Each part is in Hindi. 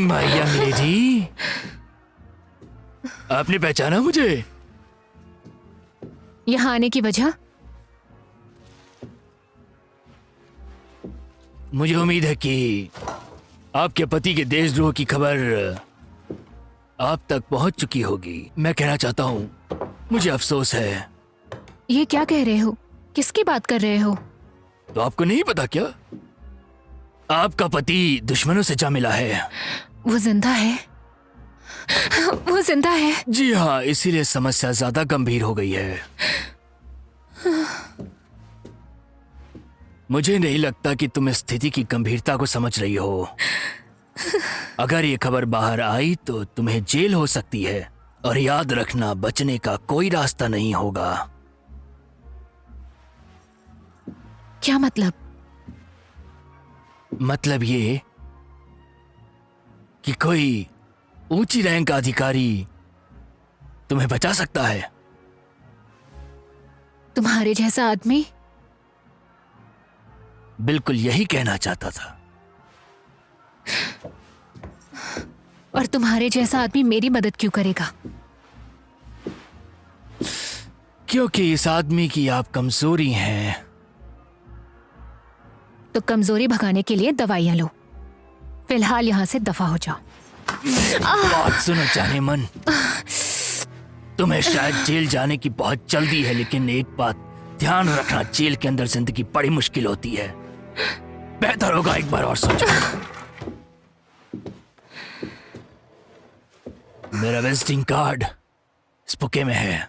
माया मेरी, आपने पहचाना मुझे? यहाँ आने की वजह? मुझे उम्मीद है कि आपके पति के देशद्रोह की खबर आप तक पहुंच चुकी होगी। मैं कहना चाहता हूं, मुझे अफसोस है। ये क्या कह रहे हो? किसकी बात कर रहे हो? तो आपको नहीं पता क्या? आपका पति दुश्मनों से जा मिला है। वो जिंदा है? वो जिंदा है? जी हाँ, इसीलिए समस्या ज्यादा गंभीर हो गई है। मुझे नहीं लगता कि तुम इस स्थिति की गंभीरता को समझ रही हो। अगर ये खबर बाहर आई तो तुम्हें जेल हो सकती है, और याद रखना, बचने का कोई रास्ता नहीं होगा। क्या मतलब? मतलब ये कि कोई ऊंची रैंक का अधिकारी तुम्हें बचा सकता है। तुम्हारे जैसा आदमी? बिल्कुल यही कहना चाहता था। और तुम्हारे जैसा आदमी मेरी मदद क्यों करेगा? क्योंकि इस आदमी की आप कमजोरी हैं। तो कमजोरी भगाने के लिए दवाइयां लो। फिलहाल यहाँ से दफा हो जाओ। बात सुनो जाने मन, तुम्हें शायद जेल जाने की बहुत जल्दी है, लेकिन एक बात ध्यान रखना, जेल के अंदर जिंदगी बड़ी मुश्किल होती है। बेहतर होगा एक बार और सोचो। मेरा विजिटिंग कार्ड इस बुके में है।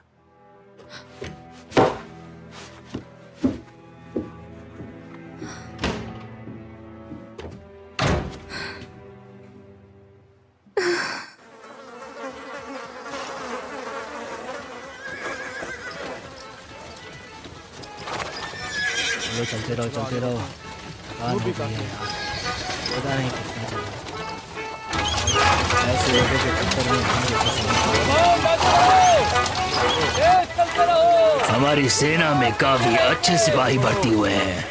चलते रहो चलते रहो। पता नहीं कितना चला। ऐसे लोगों के चक्कर में हमारी सेना में काफी अच्छे सिपाही भर्ती हुए हैं।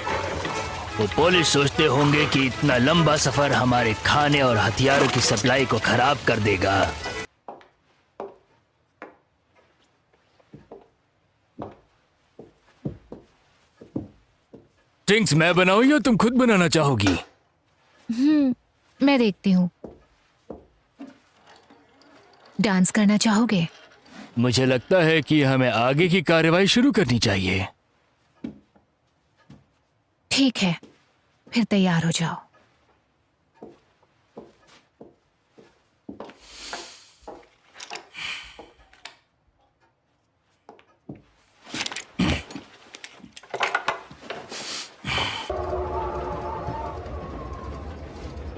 वो पुलिस सोचते होंगे कि इतना लंबा सफर हमारे खाने और हथियारों की सप्लाई को खराब कर देगा। ड्रिंक्स मैं बनाऊं या तुम खुद बनाना चाहोगी? मैं देखती हूँ। डांस करना चाहोगे? मुझे लगता है कि हमें आगे की कार्रवाई शुरू करनी चाहिए। ठीक है, फिर तैयार हो जाओ।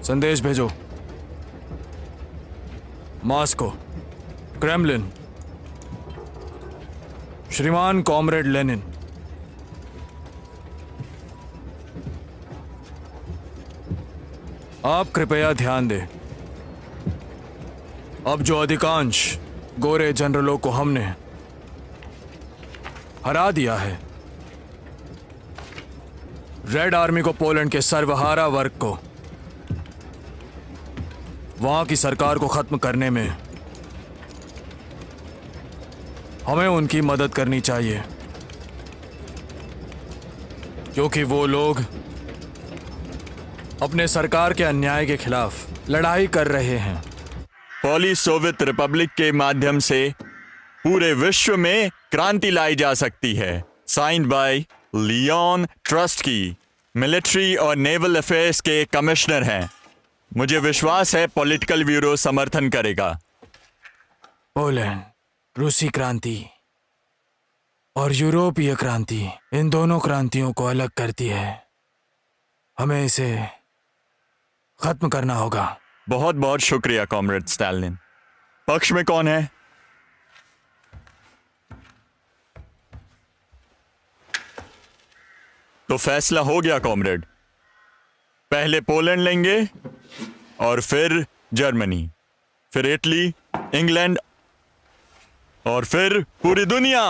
संदेश भेजो। मॉस्को, क्रेमलिन, श्रीमान कॉमरेड लेनिन, आप कृपया ध्यान दें। अब जो अधिकांश गोरे जनरलों को हमने हरा दिया है, रेड आर्मी को, पोलैंड के सर्वहारा वर्ग को, वहां की सरकार को खत्म करने में हमें उनकी मदद करनी चाहिए, क्योंकि वो लोग अपने सरकार के अन्याय के खिलाफ लड़ाई कर रहे हैं। पोलिश सोवियत रिपब्लिक के माध्यम से पूरे विश्व में क्रांति लाई जा सकती है। साइंड बाय लियोन ट्रस्की, मिलिट्री और नेवल अफेयर्स के कमिश्नर हैं। मुझे विश्वास है पॉलिटिकल ब्यूरो समर्थन करेगा। पोलैंड रूसी क्रांति और यूरोपीय क्रांति, इन दोनों क्रांतियों को अलग करती है। हमें इसे खत्म करना होगा। बहुत बहुत शुक्रिया कॉमरेड स्टालिन। पक्ष में कौन है? तो फैसला हो गया कॉमरेड। पहले पोलैंड लेंगे और फिर जर्मनी, फिर इटली, इंग्लैंड और फिर पूरी दुनिया।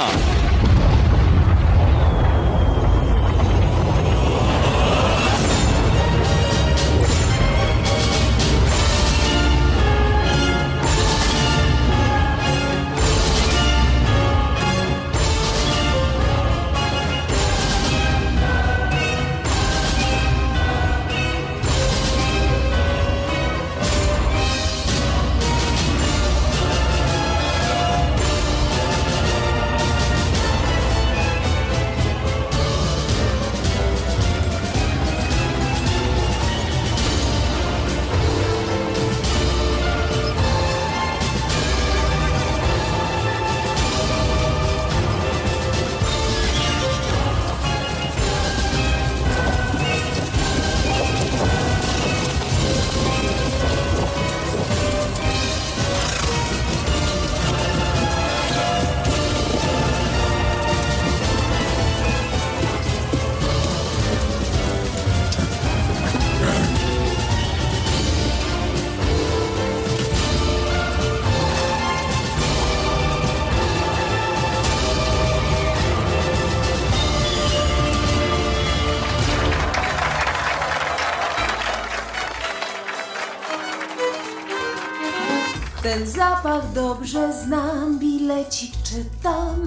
Ten zapach dobrze znam, bilecik czytam.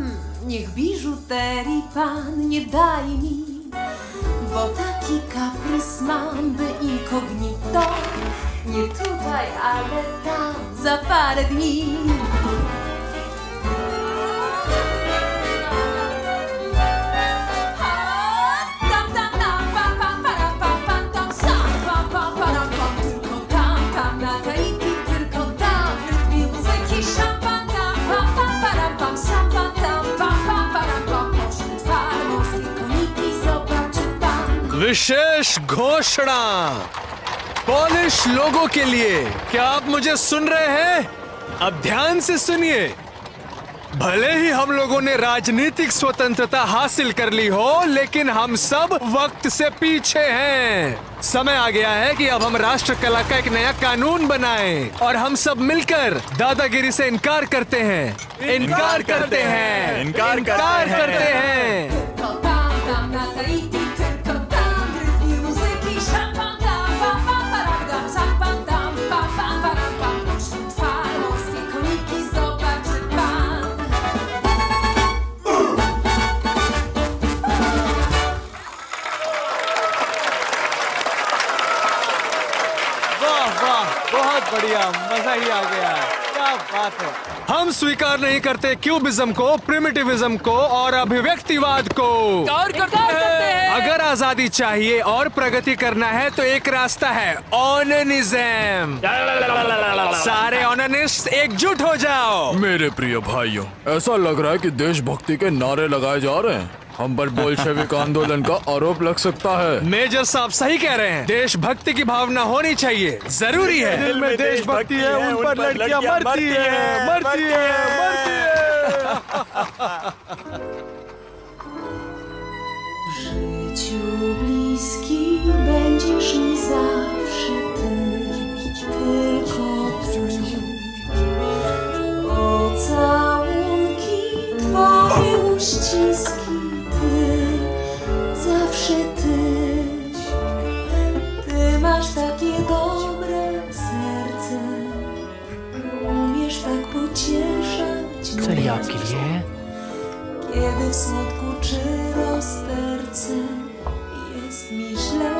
Niech biżuterii pan nie daj mi, bo taki kaprys mam, by incognito. Nie tutaj, ale tam, za parę dni. विशेष घोषणा पोलिश लोगों के लिए। क्या आप मुझे सुन रहे हैं? अब ध्यान से सुनिए। भले ही हम लोगों ने राजनीतिक स्वतंत्रता हासिल कर ली हो, लेकिन हम सब वक्त से पीछे हैं। समय आ गया है कि अब हम राष्ट्र कला का एक नया कानून बनाएं और हम सब मिलकर दादागिरी से इनकार करते हैं। इनकार करते हैं। इनकार करते हैं। बहुत बढ़िया, मजा ही आ गया। क्या बात है। हम स्वीकार नहीं करते क्यूबिज्म को, प्रिमिटिविज्म को और अभिव्यक्तिवाद को। करते हैं। अगर आजादी चाहिए और प्रगति करना है तो एक रास्ता है, ओननिज्म। सारे ओननिस्ट एकजुट हो जाओ। मेरे प्रिय भाइयों, ऐसा लग रहा है कि देशभक्ति के नारे लगाए जा रहे हैं। हम पर बोल्शेविक आंदोलन का आरोप लग सकता है। मेजर साहब सही कह रहे हैं। देशभक्ति की भावना होनी चाहिए, जरूरी है। दिल में देशभक्ति है, उन पर लड़कियां मरती है, मरती है। W życiu bliski będziesz mi zawsze ty, tylko ty. Pocałunki, twoje uściski, ty, zawsze ty. Ty masz takie dobre serce, umiesz tak pocieszać sir ये mnie. आपके लिए है। Kiedy w smutku czy rozterce jest mi źle,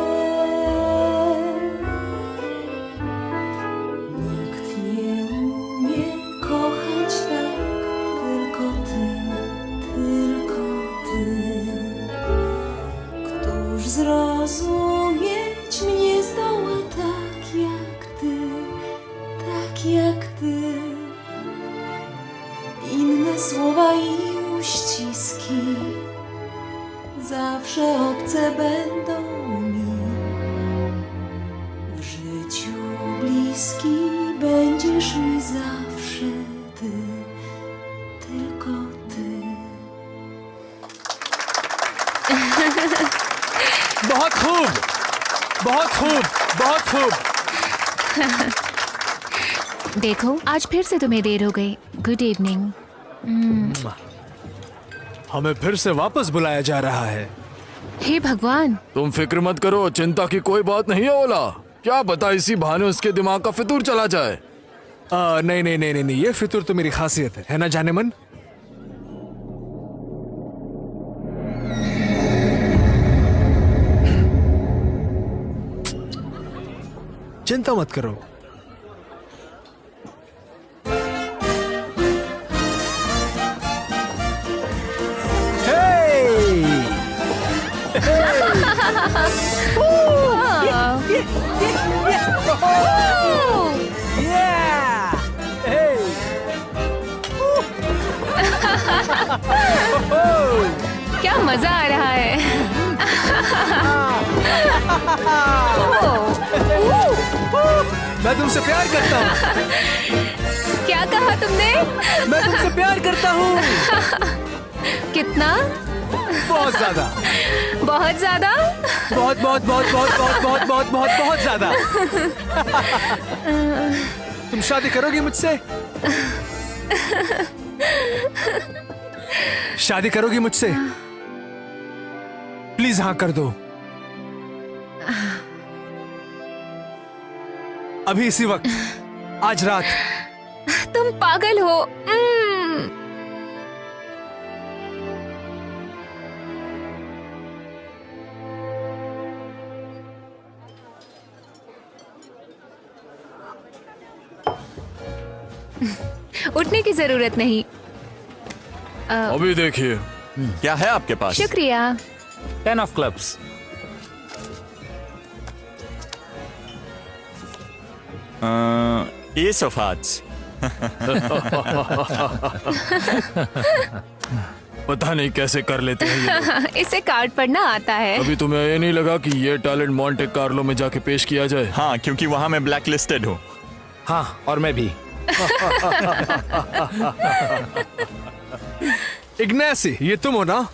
nikt nie umie kochać tak, tylko ty, tylko ty. Któż zrozumieć mnie zdoła tak jak ty, tak jak ty. Inne słowa i uściski zawsze obce będą mi. W życiu bliski będziesz mi zawsze ty, tylko ty. बहुत खूब, बहुत खूब, बहुत खूब। देखो, आज फिर से तुम्हें देर हो गई। Good evening. हमें फिर से वापस बुलाया जा रहा है। हे भगवान। तुम फिक्र मत करो, चिंता की कोई बात नहीं है ओला। क्या पता इसी बहाने उसके दिमाग का फितूर चला जाए। नहीं नहीं नहीं नहीं, ये फितूर तो मेरी खासियत है ना जाने मन। चिंता मत करो। क्या मजा आ रहा है। मैं तुमसे प्यार करता हूँ। क्या कहा तुमने? मैं तुमसे प्यार करता हूँ। कितना? बहुत ज्यादा। बहुत ज्यादा? बहुत बहुत बहुत बहुत बहुत बहुत बहुत बहुत बहुत ज्यादा। तुम शादी करोगी मुझसे? शादी करोगी मुझसे? प्लीज हाँ कर दो। अभी इसी वक्त, आज रात, तुम पागल हो। उठने की जरूरत नहीं। अभी देखिए, क्या है आपके पास? शुक्रिया। 10 of clubs. Ace of Hearts. पता नहीं कैसे कर लेते हैं ये लोग। इसे कार्ड पढ़ना आता है। अभी तुम्हें ये नहीं लगा कि ये टैलेंट मॉन्टे कार्लो में जाके पेश किया जाए? हाँ, क्योंकि वहां मैं ब्लैक लिस्टेड हूँ। हाँ, और मैं भी। इग्नासी, ये तुम हो ना?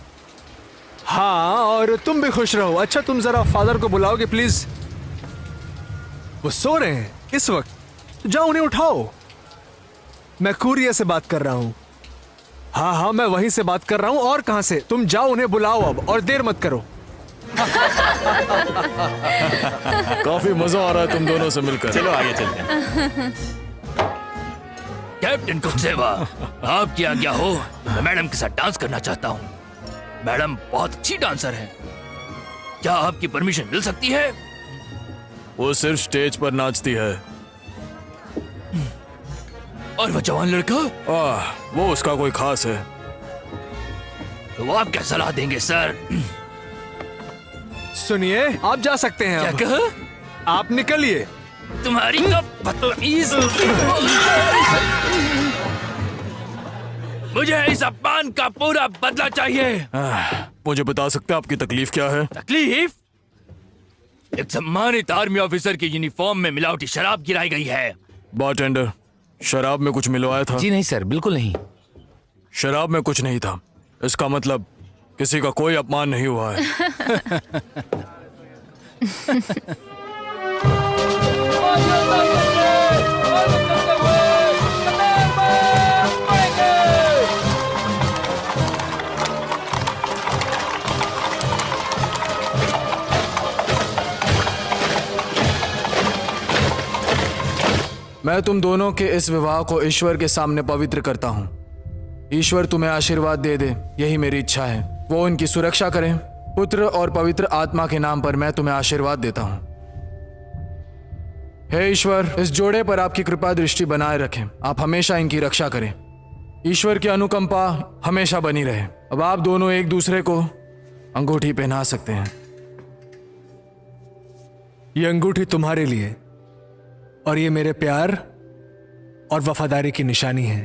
हाँ, और तुम भी खुश रहो। अच्छा, तुम जरा फादर को बुलाओगे प्लीज? वो सो रहे हैं इस वक्त। जाओ उन्हें उठाओ। मैं कुरियर से बात कर रहा हूँ। हाँ हाँ, मैं वहीं से बात कर रहा हूँ। और कहाँ से? तुम जाओ उन्हें बुलाओ अब, और देर मत करो। काफी मजा आ रहा है तुम दोनों से मिलकर। चलो आगे चलते हैं। कैप्टन कुकसेवा, आपकी आज्ञा हो, मैं मैडम के साथ डांस करना चाहता हूँ। मैडम बहुत अच्छी डांसर है, क्या आपकी परमिशन मिल सकती है? वो सिर्फ स्टेज पर नाचती है। और वो जवान लड़का? वो उसका कोई खास है। तो वो आप क्या सलाह देंगे सर? सुनिए, आप जा सकते हैं। क्या अब कहा? आप निकलिए। तुम्हारी तो बदतमीज। मुझे इस अपमान का पूरा बदला चाहिए। मुझे बता सकते हैं आपकी तकलीफ क्या है? तकलीफ? एक सम्मानित आर्मी ऑफिसर की यूनिफॉर्म में मिलावटी शराब गिराई गई है। बारटेंडर, शराब में कुछ मिलवाया था? जी नहीं सर, बिल्कुल नहीं। शराब में कुछ नहीं था। इसका मतलब किसी का कोई अपमान नहीं हुआ है। मैं तुम दोनों के इस विवाह को ईश्वर के सामने पवित्र करता हूँ। ईश्वर तुम्हें आशीर्वाद दे दे, यही मेरी इच्छा है। वो उनकी सुरक्षा करें। पुत्र और पवित्र आत्मा के नाम पर मैं तुम्हें आशीर्वाद देता हूँ। हे ईश्वर, इस जोड़े पर आपकी कृपा दृष्टि बनाए रखें। आप हमेशा इनकी रक्षा करें। ईश्वर की अनुकंपा हमेशा बनी रहे। अब आप दोनों एक दूसरे को अंगूठी पहना सकते हैं। ये अंगूठी तुम्हारे लिए, और ये मेरे प्यार और वफादारी की निशानी है।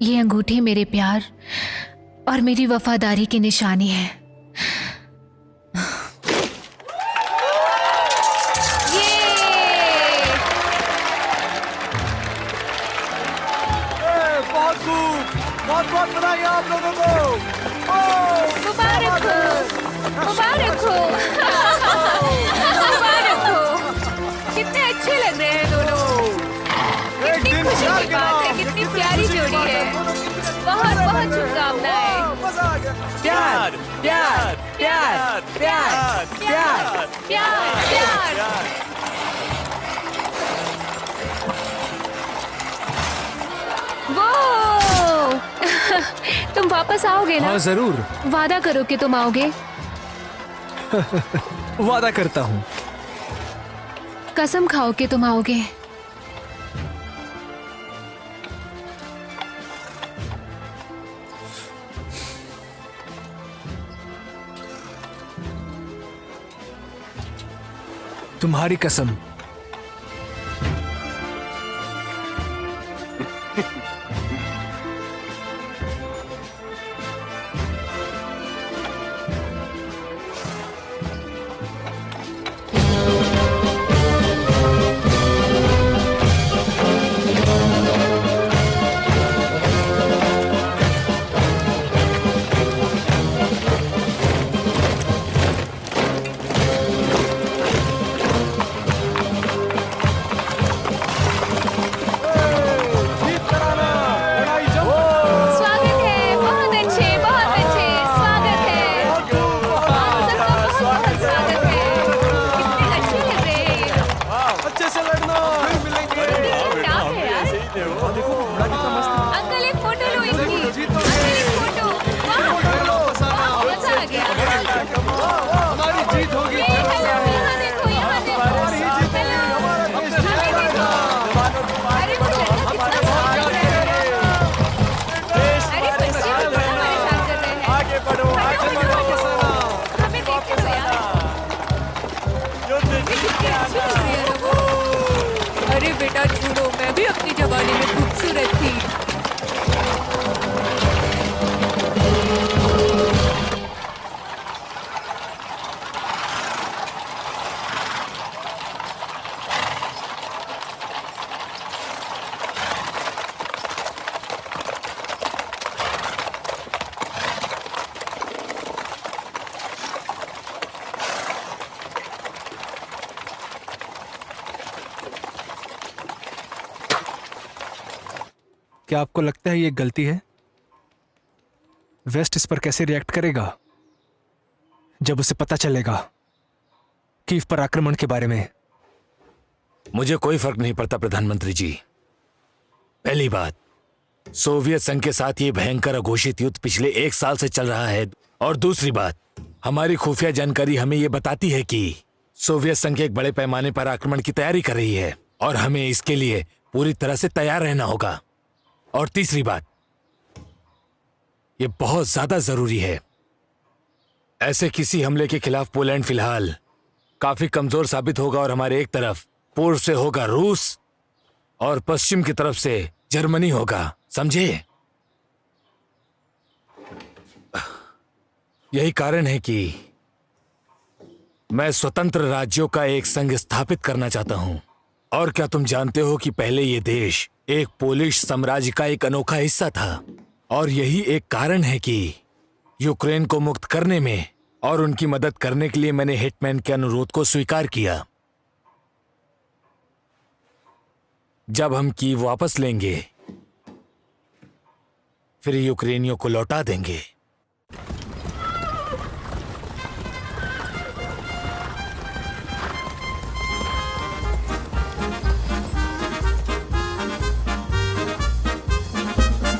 ये अंगूठी मेरे प्यार और मेरी वफादारी की निशानी है। बहुत बहुत बधाई आप लोगों को। मुबारक हो, मुबारक हो, मुबारक हो। कितने अच्छे लग रहे हैं दोनों। कितनी खुशी की बात है, कितनी प्यारी जोड़ी है। बहुत बहुत शुभकामनाएं। प्यार प्यार प्यार प्यार प्यार प्यार प्यार। वो तुम वापस आओगे ना? हाँ जरूर, वादा करो कि तुम आओगे। वादा करता हूँ। कसम खाओ कि तुम आओगे। तुम्हारी कसम। जमाने में खूबसूरत थी। क्या आपको लगता है ये गलती है? वेस्ट इस पर कैसे रिएक्ट करेगा जब उसे पता चलेगा कीव पर आक्रमण के बारे में? मुझे कोई फर्क नहीं पड़ता प्रधानमंत्री जी। पहली बात, सोवियत संघ के साथ ये भयंकर अघोषित युद्ध पिछले 1 साल से चल रहा है। और दूसरी बात, हमारी खुफिया जानकारी हमें ये बताती है कि सोवियत संघ एक बड़े पैमाने पर आक्रमण की तैयारी कर रही है और हमें इसके लिए पूरी तरह से तैयार रहना होगा। और तीसरी बात, ये बहुत ज्यादा जरूरी है। ऐसे किसी हमले के खिलाफ पोलैंड फिलहाल काफी कमजोर साबित होगा और हमारे एक तरफ पूर्व से होगा रूस और पश्चिम की तरफ से जर्मनी होगा, समझे? यही कारण है कि मैं स्वतंत्र राज्यों का एक संघ स्थापित करना चाहता हूं। और क्या तुम जानते हो कि पहले ये देश एक पोलिश साम्राज्य का एक अनोखा हिस्सा था? और यही एक कारण है कि यूक्रेन को मुक्त करने में और उनकी मदद करने के लिए मैंने हिटमैन के अनुरोध को स्वीकार किया। जब हम कीव वापस लेंगे फिर यूक्रेनियों को लौटा देंगे।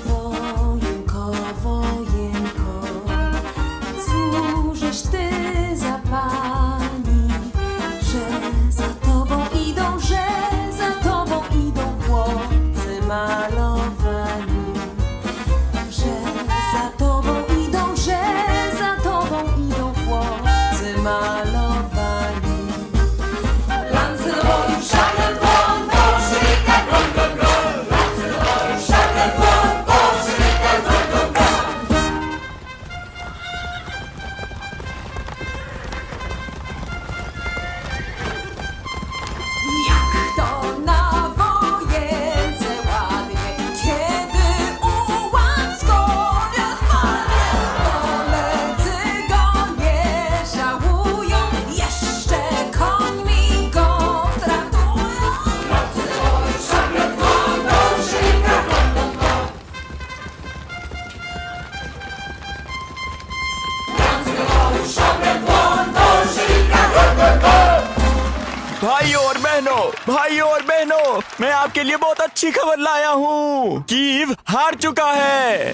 Wojenko, wojenko, cóżeś ty za pani, że za tobą idą chłopcy malowani, że za tobą idą chłopcy malowani. Lance do boju, szablem w dłoń, bolszewika, broń, broń, broń. Lance do boju, szablem w dłoń, bolszewika, broń, broń, broń. Jak to na wojence ładnie, kiedy ułan skoria spadnie. Koledzy go nie żałują, jeszcze końmi go traktują. Lance do boju, szablem w dłoń, bolszewika, broń, broń, broń. Lance do boju, szablem w dłoń, bolszewika, broń, broń, broń. भाइयों और बहनों, मैं आपके लिए बहुत अच्छी खबर लाया हूँ। कीव हार चुका है।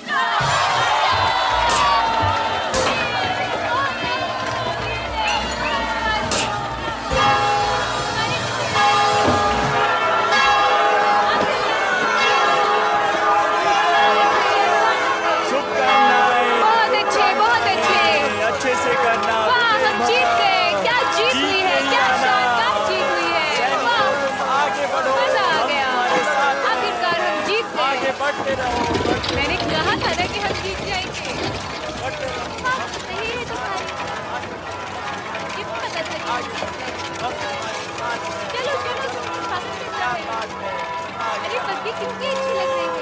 शुभकामनाएं, बहुत अच्छे। अच्छे से करना। वाह, हम जीत गए। क्या जीत हुई है, क्या शानदार जीत हुई है। वाह, आगे बढ़ो, मजा आ गया। हमारे साथ आखिरकार हम जीत आगे गए। बढ़ते रहो। मैंने कहा था ना कि हम जीत जाएंगे। हाँ, सही है तुम्हारी। ये पता था कि हम जीत जाएंगे। चलो चलो, स्वागत करते हैं। अरे बग्गी कितनी अच्छी लग रही है।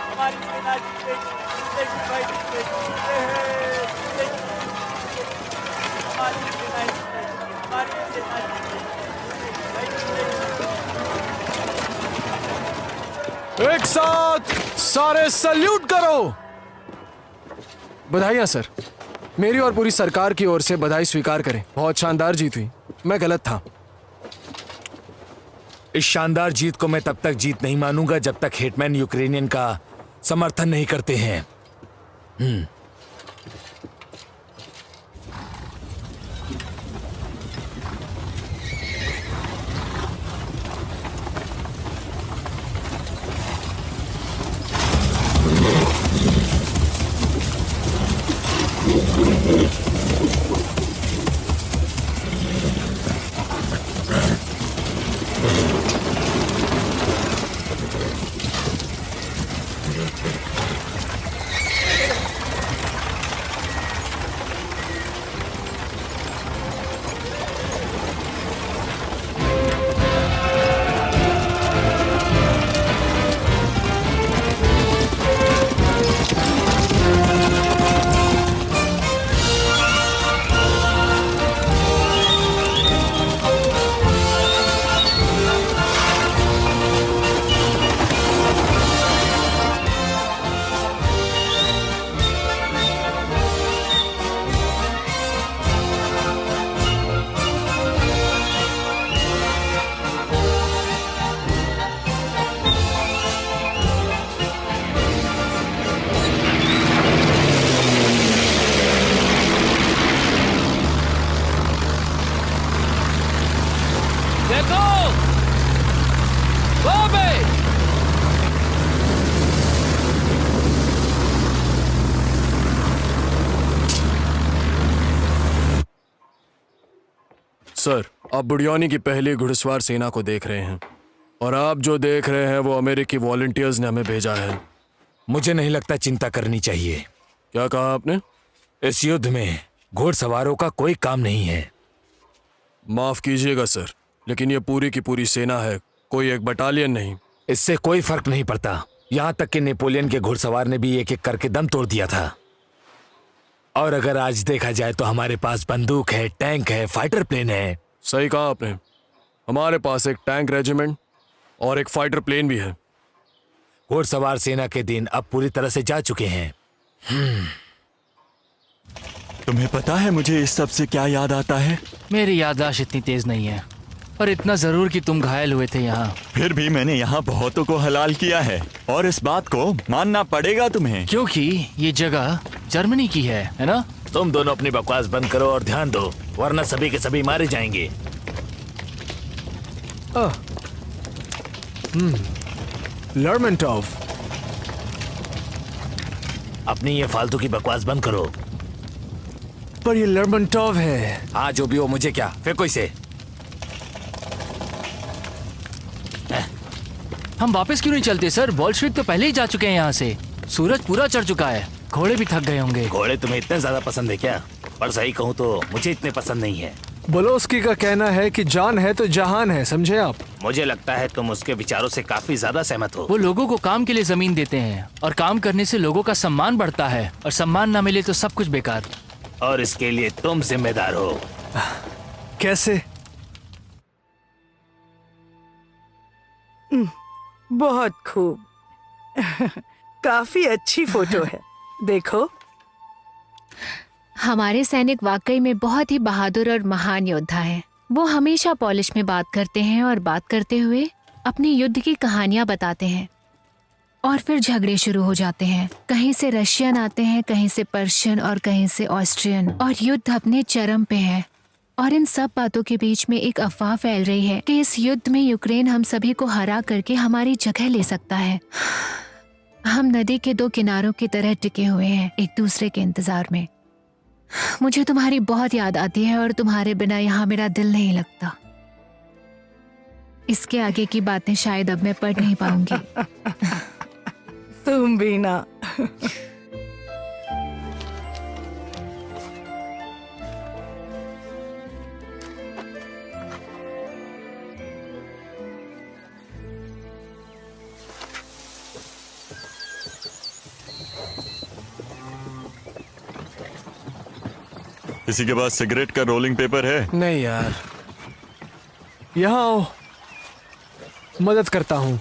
हमारी सेना जीतेगी, जीतेगी भाई, जीतेगी। हमारी सेना जीतेगी, हमारी सेना जीतेगी भाई, जीतेगी। एक साथ सारे सल्यूट करो। बधाइयां सर, मेरी और पूरी सरकार की ओर से बधाई स्वीकार करें। बहुत शानदार जीत हुई, मैं गलत था। इस शानदार जीत को मैं तब तक जीत नहीं मानूंगा जब तक हिटमैन यूक्रेनियन का समर्थन नहीं करते हैं। सर, आप बुडियानी की पहली घुड़सवार सेना को देख रहे हैं और आप जो देख रहे हैं वो अमेरिकी वॉलंटियर्स ने हमें भेजा है। मुझे नहीं लगता चिंता करनी चाहिए। क्या कहा आपने? इस युद्ध में घुड़सवारों का कोई काम नहीं है। माफ कीजिएगा सर, लेकिन ये पूरी की पूरी सेना है, कोई एक बटालियन नहीं। इससे कोई फर्क नहीं पड़ता। यहाँ तक कि नेपोलियन के घुड़सवार ने भी एक एक करके दम तोड़ दिया था। और अगर आज देखा जाए तो हमारे पास बंदूक है, टैंक है, फाइटर प्लेन है। सही कहा आपने, हमारे पास एक टैंक रेजिमेंट और एक फाइटर प्लेन भी है। घुड़सवार सेना के दिन अब पूरी तरह से जा चुके हैं। तुम्हें पता है मुझे इस सब से क्या याद आता है? मेरी याददाश्त इतनी तेज नहीं है, पर इतना जरूर कि तुम घायल हुए थे यहाँ। फिर भी मैंने यहाँ बहुतों को हलाल किया है और इस बात को मानना पड़ेगा तुम्हें। क्योंकि ये जगह जर्मनी की है ना? तुम दोनों अपनी बकवास बंद करो और ध्यान दो, वरना सभी के सभी मारे जाएंगे। लर्मेंटोव, अपनी ये फालतू की बकवास बंद करो। पर ये लर्मेंटोव है। हाँ, जो भी हो, मुझे क्या, फेंको इसे। हम वापस क्यों नहीं चलते सर? बोल्शेविक तो पहले ही जा चुके हैं यहाँ से। सूरज पूरा चढ़ चुका है, घोड़े भी थक गए होंगे। घोड़े तुम्हें इतने ज्यादा पसंद है क्या? पर सही कहूँ तो मुझे इतने पसंद नहीं है। बोलोस्की का कहना है कि जान है तो जहान है, समझे आप? मुझे लगता है तुम उसके विचारों से काफी ज्यादा सहमत हो। वो लोगों को काम के लिए जमीन देते हैं और काम करने से लोगों का सम्मान बढ़ता है, और सम्मान ना मिले तो सब कुछ बेकार। और इसके लिए तुम जिम्मेदार हो। कैसे? बहुत खूब। काफी अच्छी फोटो है, देखो। हमारे सैनिक वाकई में बहुत ही बहादुर और महान योद्धा हैं। वो हमेशा पॉलिश में बात करते हैं और बात करते हुए अपनी युद्ध की कहानियां बताते हैं, और फिर झगड़े शुरू हो जाते हैं। कहीं से रशियन आते हैं, कहीं से पर्शियन और कहीं से ऑस्ट्रियन, और युद्ध अपने चरम पे है। और इन सब बातों के बीच में एक अफवाह फैल रही है कि इस युद्ध में यूक्रेन हम सभी को हरा करके हमारी जगह ले सकता है। हम नदी के दो किनारों की तरह टिके हुए हैं, एक दूसरे के इंतजार में। मुझे तुम्हारी बहुत याद आती है और तुम्हारे बिना यहाँ मेरा दिल नहीं लगता। इसके आगे की बातें शायद अब मैं पढ़ नहीं पाऊंगी। तुम भी ना। किसी के पास सिगरेट का रोलिंग पेपर है? नहीं यार, यहाँ आओ, मदद करता हूँ।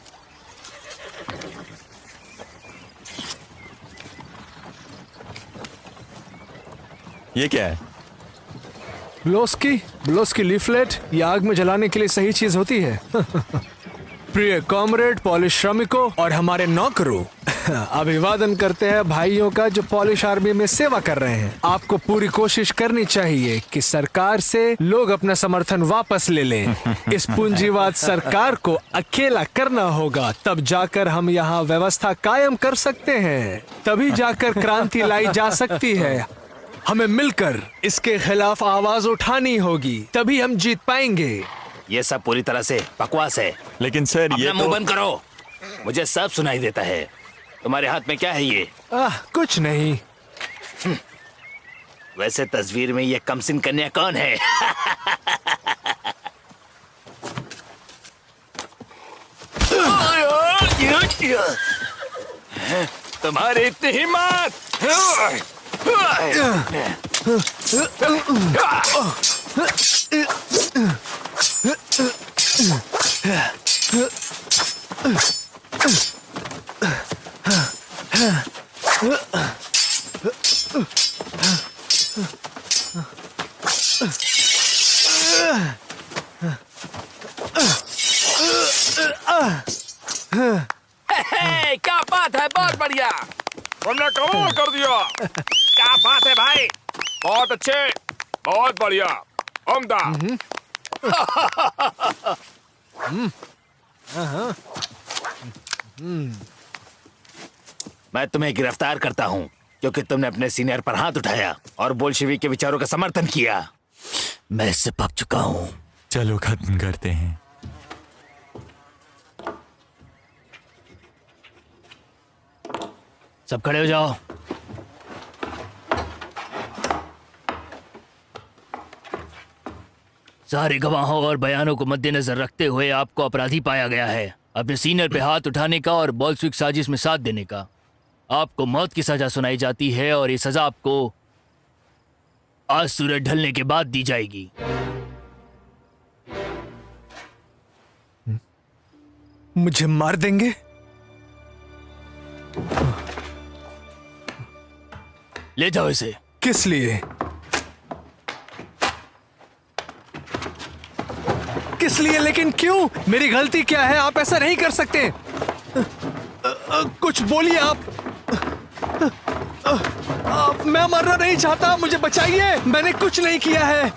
ये क्या है? ब्लोस्की लीफलेट। ये आग में जलाने के लिए सही चीज होती है। प्रिय कॉमरेड, पॉलिश श्रमिकों और हमारे नौकरों, अभिवादन करते हैं भाइयों का जो पॉलिश आर्मी में सेवा कर रहे हैं। आपको पूरी कोशिश करनी चाहिए कि सरकार से लोग अपना समर्थन वापस ले लें। इस पूंजीवाद सरकार को अकेला करना होगा, तब जाकर हम यहाँ व्यवस्था कायम कर सकते हैं। तभी जाकर क्रांति लाई जा सकती है। हमें मिलकर इसके खिलाफ आवाज उठानी होगी, तभी हम जीत पाएंगे। ये सब पूरी तरह से बकवास है। लेकिन सर ये मुंह बंद करो, मुझे सब सुनाई देता है। तुम्हारे हाथ में क्या है ये? कुछ नहीं। वैसे तस्वीर में ये कमसिन कन्या कौन है? तुम्हारी इतनी हिम्मत! क्या बात है, बहुत बढ़िया, तुमने कमाल कर दिया। क्या बात है भाई, बहुत अच्छे, बहुत बढ़िया, उम्दा। मैं तुम्हें गिरफ्तार करता हूँ क्योंकि तुमने अपने सीनियर पर हाथ उठाया और बोल्शेविक के विचारों का समर्थन किया। मैं इससे पक चुका हूं। चलो खत्म करते हैं। सब खड़े हो जाओ। सारे गवाहों और बयानों को मद्देनजर रखते हुए आपको अपराधी पाया गया है अपने सीनियर पे हाथ उठाने का और बॉल्शविक साजिश में साथ देने का। आपको मौत की सजा सुनाई जाती है और ये सजा आपको आज सूरज ढलने के बाद दी जाएगी। मुझे मार देंगे? ले जाओ इसे। किस लिए? किस लिए? लेकिन क्यों? मेरी गलती क्या है? आप ऐसा नहीं कर सकते। कुछ बोलिए आप। मैं मरना नहीं चाहता, मुझे बचाइए। मैंने कुछ नहीं किया है।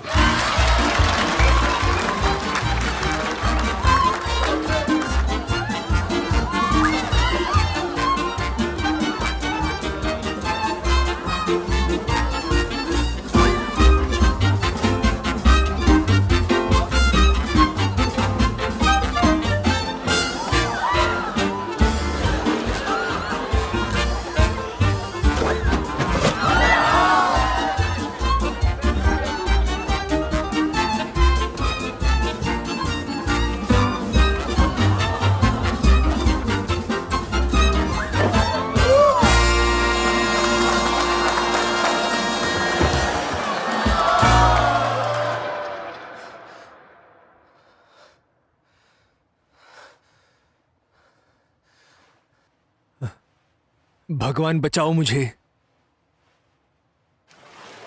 भगवान बचाओ मुझे।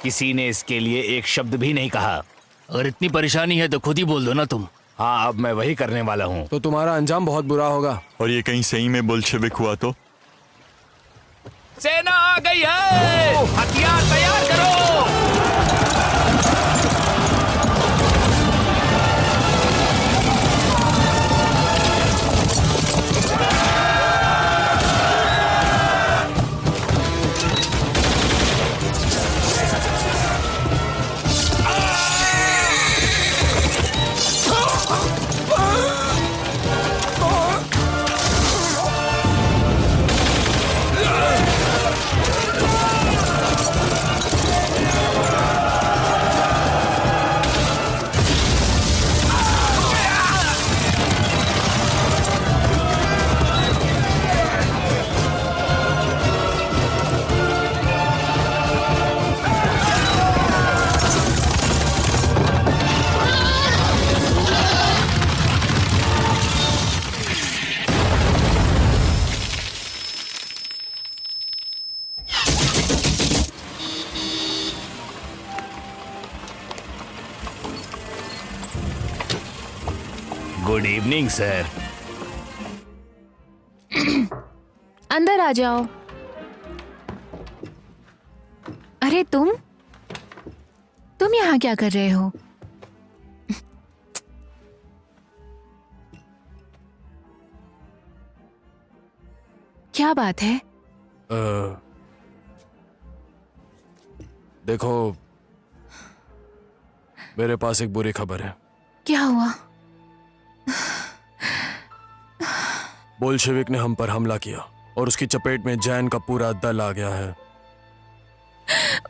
किसी ने इसके लिए एक शब्द भी नहीं कहा। अगर इतनी परेशानी है तो खुद ही बोल दो ना तुम। हाँ, अब मैं वही करने वाला हूँ। तो तुम्हारा अंजाम बहुत बुरा होगा। और ये कहीं सही में बोल्शेविक हुआ तो? सेना आ गई है, हथियार तैयार करो। Good evening sir. अंदर आ जाओ। अरे तुम यहाँ क्या कर रहे हो? क्या बात है? देखो, मेरे पास एक बुरी खबर है। क्या हुआ? बोल्शेविक ने हम पर हमला किया और उसकी चपेट में जैन का पूरा दल आ गया है।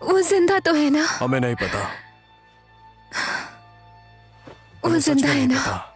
वो जिंदा तो है ना? हमें नहीं पता। वो हमें सच जिंदा में है नहीं ना? पता।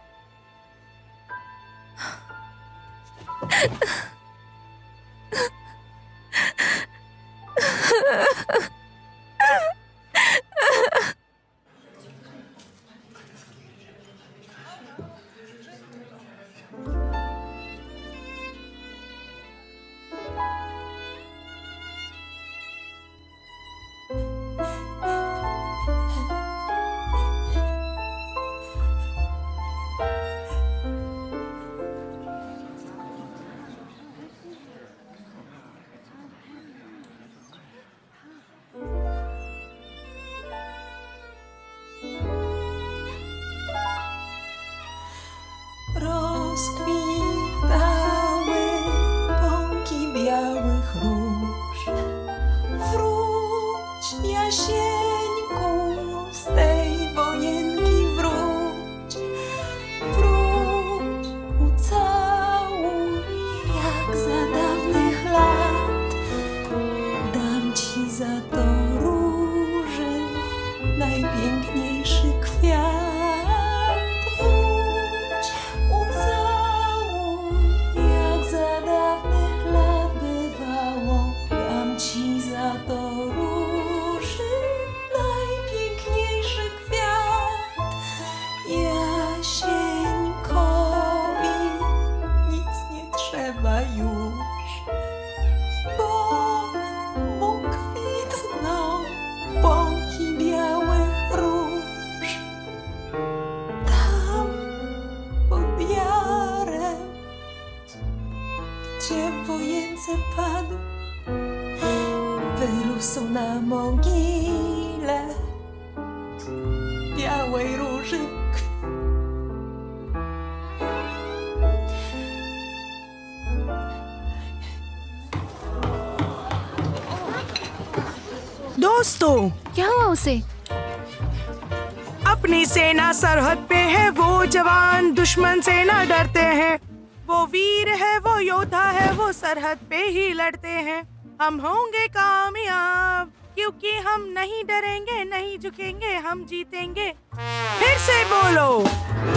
sprawa już, bo mu kwitną bąki białych róż. Tam pod jarem, gdzie w wojence padł, wyrósł na mogile białej róży krwi. दोस्तों, क्या हुआ उसे? अपनी सेना सरहद पे है, वो जवान दुश्मन से ना डरते हैं। वो वीर है, वो योद्धा है, वो सरहद पे ही लड़ते हैं। हम होंगे कामयाब क्योंकि हम नहीं डरेंगे, नहीं झुकेंगे, हम जीतेंगे। फिर से बोलो,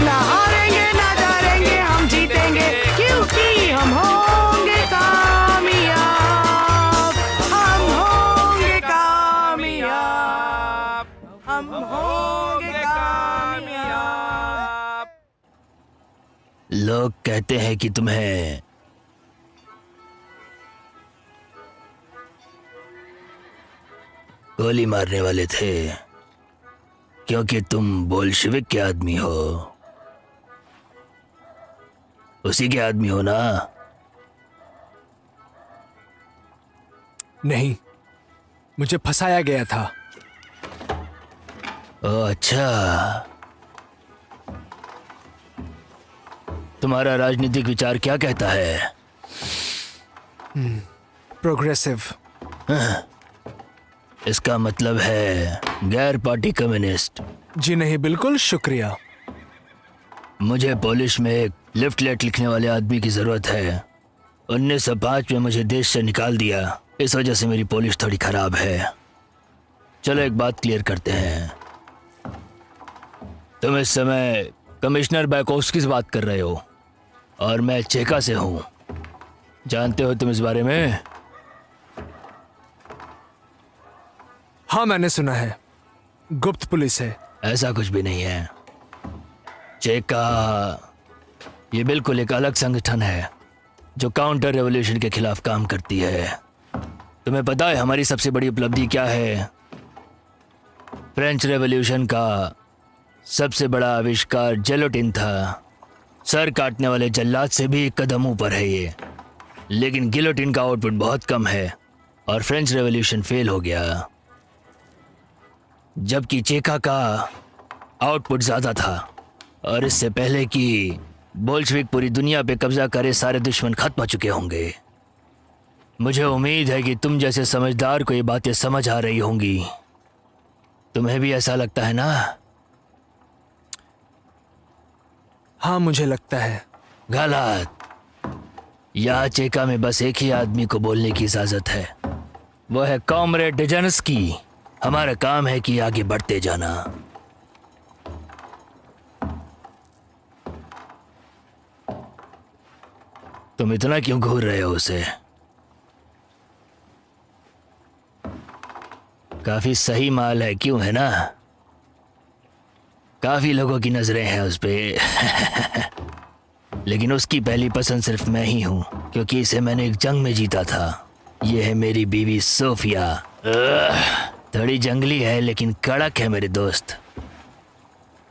ना हारेंगे ना डरेंगे, हम जीतेंगे क्योंकि हम होंगे कामयाब। हम होंगे कामयाब। हम होंगे कामयाब। लोग कहते हैं कि तुम्हें गोली मारने वाले थे क्योंकि तुम बोल्शेविक के आदमी हो। उसी के आदमी हो ना? नहीं, मुझे फंसाया गया था। ओ अच्छा, तुम्हारा राजनीतिक विचार क्या कहता है? प्रोग्रेसिव। इसका मतलब है गैर पार्टी कम्युनिस्ट। जी नहीं, बिल्कुल शुक्रिया। मुझे पोलिश में एक लिफ्टलेट लिखने वाले आदमी की जरूरत है। 1905 में मुझे देश से निकाल दिया, इस वजह से मेरी पोलिश थोड़ी खराब है। चलो एक बात क्लियर करते हैं। तुम इस समय कमिश्नर बैकोव्स्की से बात कर रहे हो और मैं चेका से हूँ। जानते हो तुम इस बारे में? हाँ, मैंने सुना है, गुप्त पुलिस है। ऐसा कुछ भी नहीं है। चेका ये बिल्कुल एक अलग संगठन है जो काउंटर रेवोल्यूशन के खिलाफ काम करती है। तुम्हें पता है हमारी सबसे बड़ी उपलब्धि क्या है? फ्रेंच रेवोल्यूशन का सबसे बड़ा आविष्कार जिलोटिन था। सर काटने वाले जल्लाद से भी एक कदम ऊपर है ये। लेकिन गिलोटिन का आउटपुट बहुत कम है और फ्रेंच रेवोल्यूशन फेल हो गया, जबकि चेका का आउटपुट ज़्यादा था। और इससे पहले कि बोल्शेविक पूरी दुनिया पे कब्जा करे, सारे दुश्मन खत्म हो चुके होंगे। मुझे उम्मीद है कि तुम जैसे समझदार को ये बातें समझ आ रही होंगी। तुम्हें भी ऐसा लगता है ना? हाँ, मुझे लगता है। गलत। यहाँ चेका में बस एक ही आदमी को बोलने की इजाज़त है, वो है कॉमरेड डिजेंस्की। हमारा काम है कि आगे बढ़ते जाना। तुम इतना क्यों घूर रहे हो उसे? काफी सही माल है, क्यों है ना? काफी लोगों की नजरें हैं उस पे। लेकिन उसकी पहली पसंद सिर्फ मैं ही हूं, क्योंकि इसे मैंने एक जंग में जीता था। ये है मेरी बीवी सोफिया। थोड़ी जंगली है लेकिन कड़क है मेरे दोस्त।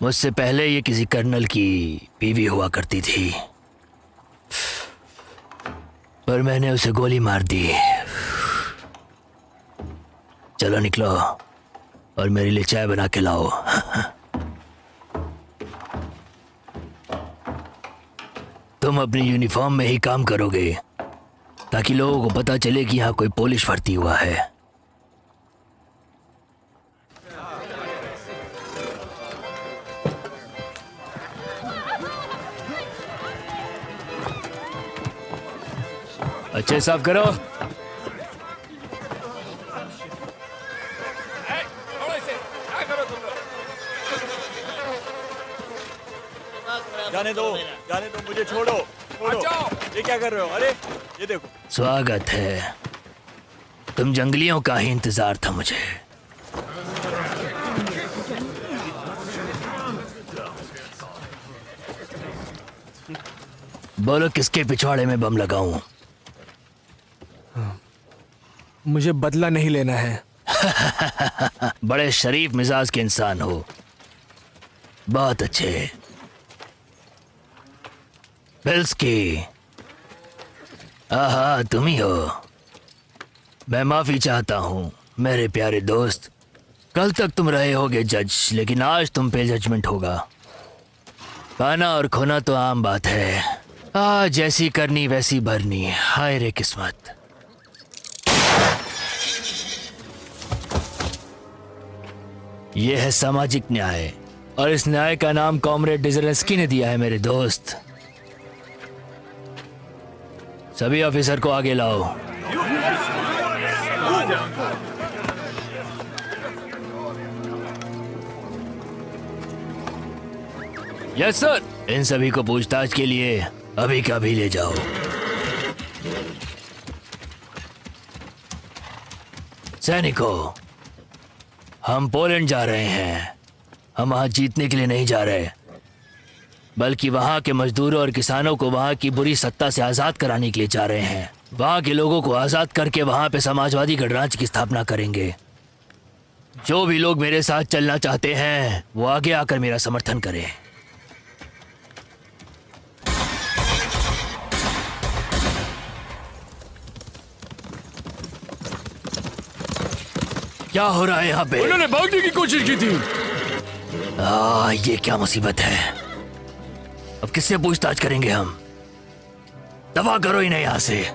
मुझसे पहले ये किसी कर्नल की बीवी हुआ करती थी, पर मैंने उसे गोली मार दी। चलो निकलो और मेरे लिए चाय बना के लाओ। तुम अपनी यूनिफॉर्म में ही काम करोगे ताकि लोगों को पता चले कि यहाँ कोई पोलिश भर्ती हुआ है। अच्छे साफ करो। जाने दो, मुझे छोड़ो। ये क्या कर रहे हो? अरे ये देखो। स्वागत है। तुम जंगलियों का ही इंतजार था मुझे। बोलो किसके पिछवाड़े में बम लगाऊं? मुझे बदला नहीं लेना है। बड़े शरीफ मिजाज के इंसान हो। बहुत अच्छे। बिल्स्की, आहा तुम ही हो। मैं माफी चाहता हूँ मेरे प्यारे दोस्त। कल तक तुम रहे होगे जज, लेकिन आज तुम पे जजमेंट होगा। पाना और खोना तो आम बात है। जैसी करनी वैसी भरनी। हाय रे किस्मत। यह है सामाजिक न्याय, और इस न्याय का नाम कॉमरेड डिज़ेलेंस्की ने दिया है मेरे दोस्त। सभी ऑफिसर को आगे लाओ। Yes sir. इन सभी को पूछताछ के लिए अभी का अभी ले जाओ। सैनिकों, हम पोलैंड जा रहे हैं। हम वहां जीतने के लिए नहीं जा रहे, बल्कि वहां के मजदूरों और किसानों को वहां की बुरी सत्ता से आजाद कराने के लिए जा रहे हैं। वहां के लोगों को आजाद करके वहां पे समाजवादी गणराज्य की स्थापना करेंगे। जो भी लोग मेरे साथ चलना चाहते हैं वो आगे आकर मेरा समर्थन करें। क्या हो रहा है यहाँ पे? उन्होंने भागने की कोशिश की थी। ये क्या मुसीबत है? अब किससे पूछताछ करेंगे हम? दफा करो इन्हें यहाँ से।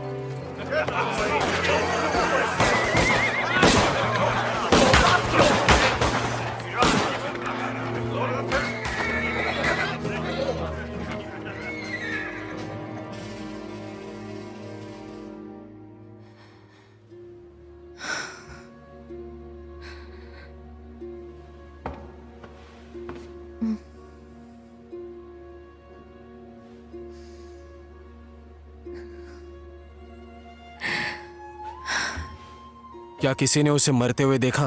क्या किसी ने उसे मरते हुए देखा?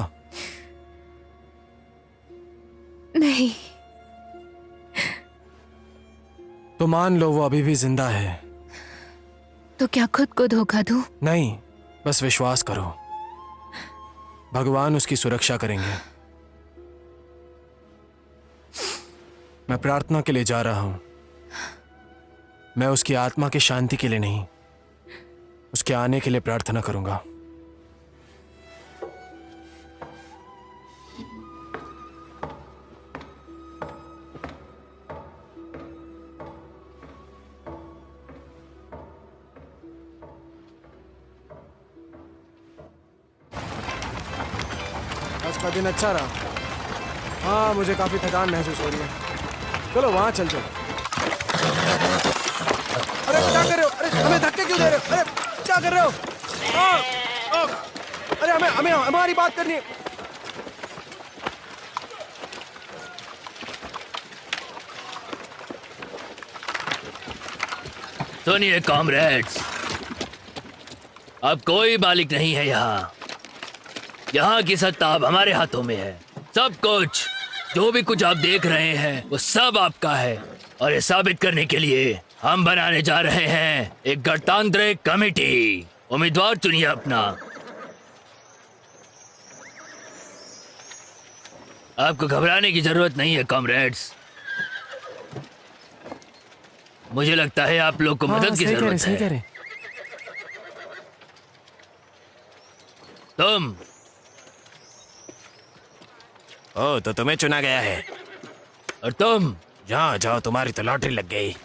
नहीं। तो मान लो वो अभी भी जिंदा है। तो क्या खुद को धोखा दूं? नहीं, बस विश्वास करो, भगवान उसकी सुरक्षा करेंगे। मैं प्रार्थना के लिए जा रहा हूं। मैं उसकी आत्मा की शांति के लिए नहीं, उसके आने के लिए प्रार्थना करूंगा। आज का दिन अच्छा रहा। हाँ, मुझे काफी थकान महसूस हो रही है। चलो वहां चलते। अरे क्या कर रहे हो? अरे हमें धक्के क्यों दे रहे हो? अरे क्या कर रहे हो? अरे हमें हमारी बात करनी है। सुनिए कॉमरेड्स, अब कोई मालिक नहीं है यहाँ। यहाँ की सत्ता अब हमारे हाथों में है। सब कुछ, जो भी कुछ आप देख रहे हैं वो सब आपका है। और ये साबित करने के लिए हम बनाने जा रहे हैं एक गणतांत्रिक कमेटी। उम्मीदवार चुनिए अपना। आपको घबराने की जरूरत नहीं है कॉमरेड्स। मुझे लगता है आप लोग को मदद की जरूरत है। तुम ओ, तो तुम्हें चुना गया है। और तुम जाओ जाओ, तुम्हारी तो लॉटरी लग गई।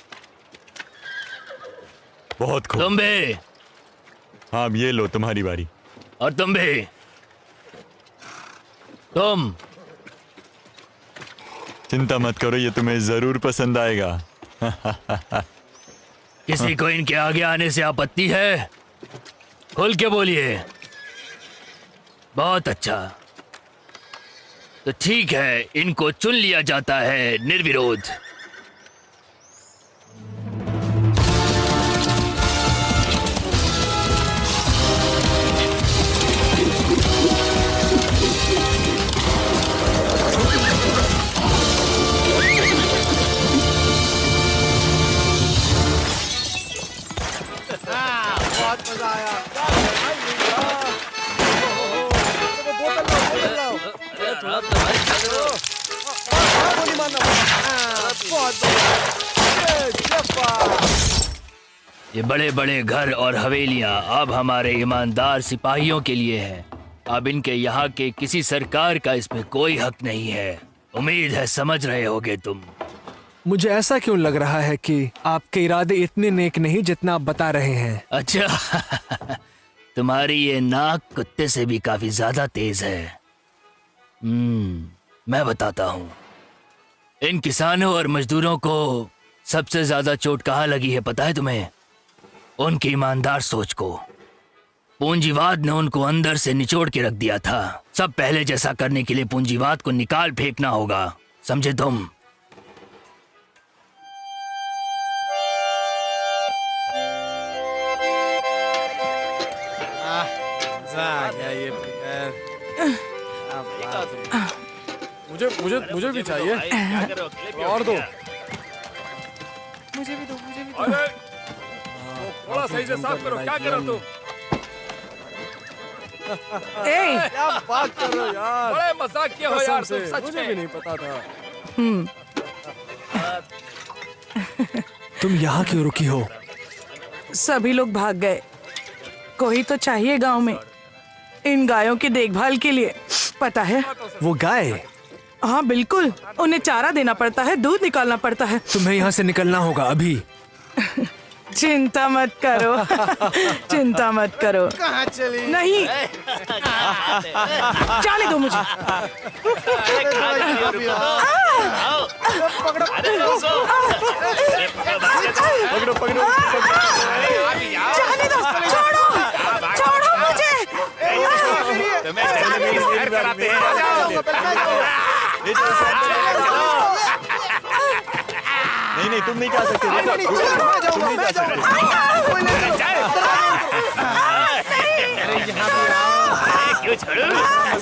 बहुत खूब। तुम भी। हाँ, अब ये लो तुम्हारी बारी। और तुम भी। तुम चिंता मत करो, ये तुम्हें जरूर पसंद आएगा। किसी को इनके आगे आने से आपत्ति है? खुल के बोलिए। बहुत अच्छा, तो ठीक है, इनको चुन लिया जाता है निर्विरोध। बहुत मजा आया। बोतल लाओ। थोड़ा गोली मारना। बहुत ये बड़े बड़े घर और हवेलियां अब हमारे ईमानदार सिपाहियों के लिए हैं। अब इनके यहाँ के किसी सरकार का इसमें कोई हक नहीं है। उम्मीद है समझ रहे होगे तुम। मुझे ऐसा क्यों लग रहा है कि आपके इरादे इतने नेक नहीं जितना आप बता रहे हैं। अच्छा तुम्हारी ये नाक कुत्ते से भी काफी ज्यादा तेज है। मैं बताता हूँ। इन किसानों और मजदूरों को सबसे ज्यादा चोट कहाँ लगी है पता है तुम्हें? उनकी ईमानदार सोच को। पूंजीवाद ने उनको अंदर से निचोड़ के रख दिया था। सब पहले जैसा करने के लिए पूंजीवाद को निकाल फेंकना होगा, समझे तुम? मुझे भी चाहिए। और दो। मुझे भी दो। थोड़ा सही से साफ करो। क्या कर रहे हो तुम? क्या बात कर रहे हो यार? बड़े मजाक किए हो यार तुम, सच में। मुझे भी नहीं पता था। तुम यहाँ क्यों रुकी हो? सभी लोग भाग गए। कोई तो चाहिए गांव में इन गायों की देखभाल के लिए, पता है? वो गाय? हाँ बिल्कुल, उन्हें चारा देना पड़ता है, दूध निकालना पड़ता है। तुम्हें यहाँ से निकलना होगा अभी। चिंता मत करो। चिंता मत करो। कहाँ चली? नहीं जाने दो मुझे। पकड़ो। जाने दो, छोड़ो मुझे। नहीं तुम नहीं जा सकते। तुम नहीं जा सकते। क्यों छोड़ो?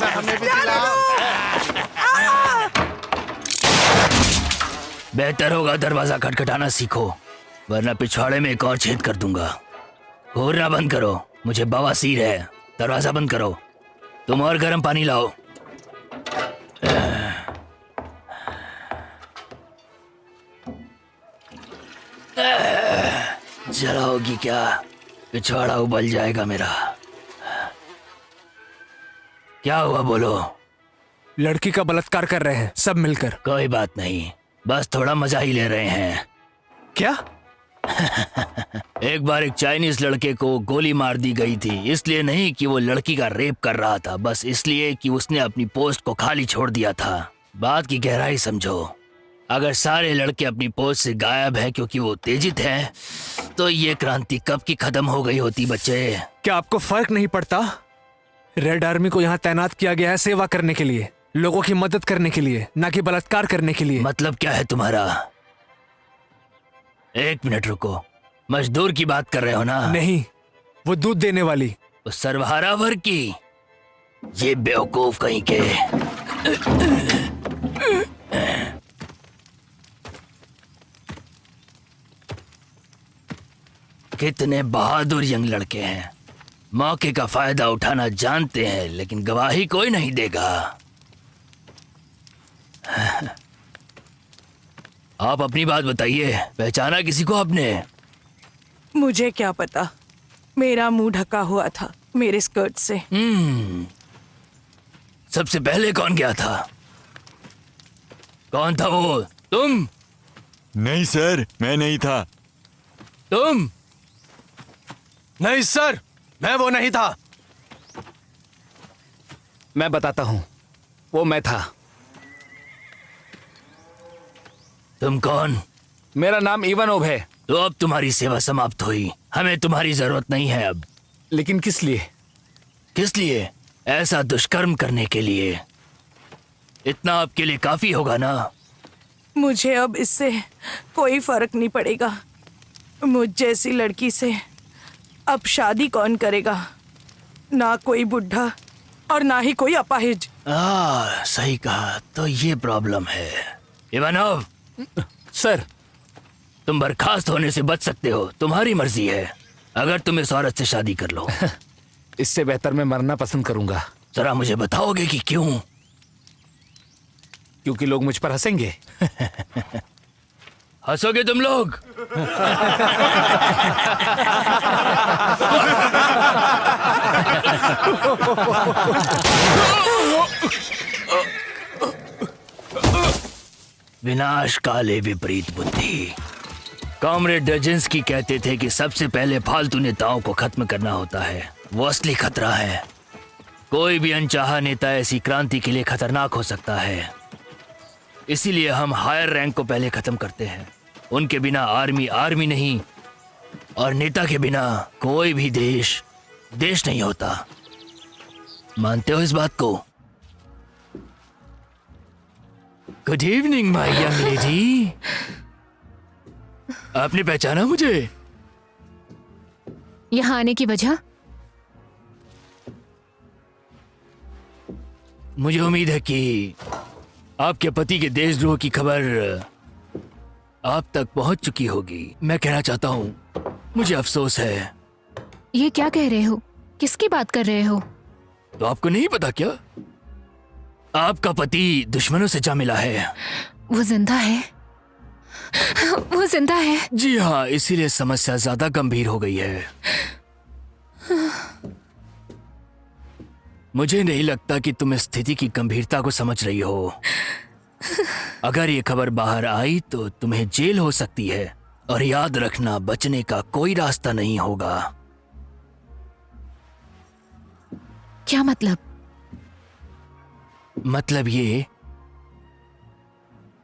हमें भी दिलाओ। बेहतर होगा दरवाजा खटखटाना सीखो, वरना पिछवाड़े में एक और छेद कर दूंगा। घूरना बंद करो, मुझे बवासीर है। दरवाजा बंद करो। तुम और गर्म पानी लाओ। जरा होगी क्या? पिछवाड़ा उबल जाएगा मेरा। क्या हुआ बोलो? लड़की का बलात्कार कर रहे हैं सब मिलकर। कोई बात नहीं, बस थोड़ा मजा ही ले रहे हैं। क्या? एक बार एक चाइनीज लड़के को गोली मार दी गई थी, इसलिए नहीं कि वो लड़की का रेप कर रहा था, बस इसलिए कि उसने अपनी पोस्ट को खाली छोड़ दिया था। बात की गहराई समझो। अगर सारे लड़के अपनी पोस्ट से गायब हैं क्योंकि वो उत्तेजित हैं, तो ये क्रांति कब की खत्म हो गई होती बच्चे। क्या आपको फर्क नहीं पड़ता? रेड आर्मी को यहाँ तैनात किया गया है सेवा करने के लिए, लोगों की मदद करने के लिए, ना कि बलात्कार करने के लिए। मतलब क्या है तुम्हारा? एक मिनट रुको, मजदूर की बात कर रहे हो ना? नहीं, वो दूध देने वाली। उस सर्वहारा वर्ग की? ये बेवकूफ कहीं के। कितने बहादुर यंग लड़के हैं, मौके का फायदा उठाना जानते हैं, लेकिन गवाही कोई नहीं देगा। आप अपनी बात बताइए, पहचाना किसी को आपने? मुझे क्या पता, मेरा मुंह ढका हुआ था मेरे स्कर्ट से। सबसे पहले कौन गया था? कौन था वो? तुम? नहीं सर, मैं नहीं था। तुम? नहीं सर, मैं वो नहीं था। मैं बताता हूं, वो मैं था। तुम कौन? मेरा नाम इवानोव है। तो अब तुम्हारी सेवा समाप्त हुई, हमें तुम्हारी जरूरत नहीं है अब। लेकिन किस लिए? किस लिए? ऐसा दुष्कर्म करने के लिए। इतना आपके लिए काफी होगा ना? मुझे अब इससे कोई फर्क नहीं पड़ेगा। मुझ जैसी लड़की से अब शादी कौन करेगा? ना कोई बुढ़ा और ना ही कोई अपाहिज। सही कहा। तो ये प्रॉब्लम है। इवानोव सर, तुम बर्खास्त होने से बच सकते हो, तुम्हारी मर्जी है। अगर तुम इस औरत से शादी कर लो। इससे बेहतर मैं मरना पसंद करूंगा। जरा मुझे बताओगे कि क्यों? क्योंकि लोग मुझ पर हंसेंगे। हंसोगे तुम लोग? विनाश काले विपरीत बुद्धि। कॉमरेड डर्जेंस्की कहते थे कि सबसे पहले फालतू नेताओं को खत्म करना होता है, वो असली खतरा है। कोई भी अनचाहा नेता ऐसी क्रांति के लिए खतरनाक हो सकता है। इसीलिए हम हायर रैंक को पहले खत्म करते हैं। उनके बिना आर्मी आर्मी नहीं, और नेता के बिना कोई भी देश देश नहीं होता। मानते हो इस बात को? Good evening my young lady. आपने पहचाना मुझे? यहाँ आने की वजह? मुझे उम्मीद है कि आपके पति के देशद्रोह की खबर आप तक पहुंच चुकी होगी। मैं कहना चाहता हूं, मुझे अफसोस है। ये क्या कह रहे हो? किसकी बात कर रहे हो? तो आपको नहीं पता क्या? आपका पति दुश्मनों से जा मिला है। वो जिंदा है? वो जिंदा है? जी हाँ, इसीलिए समस्या ज्यादा गंभीर हो गई है। मुझे नहीं लगता कि तुम इस स्थिति की गंभीरता को समझ रही हो। अगर ये खबर बाहर आई तो तुम्हें जेल हो सकती है, और याद रखना, बचने का कोई रास्ता नहीं होगा। क्या मतलब? मतलब ये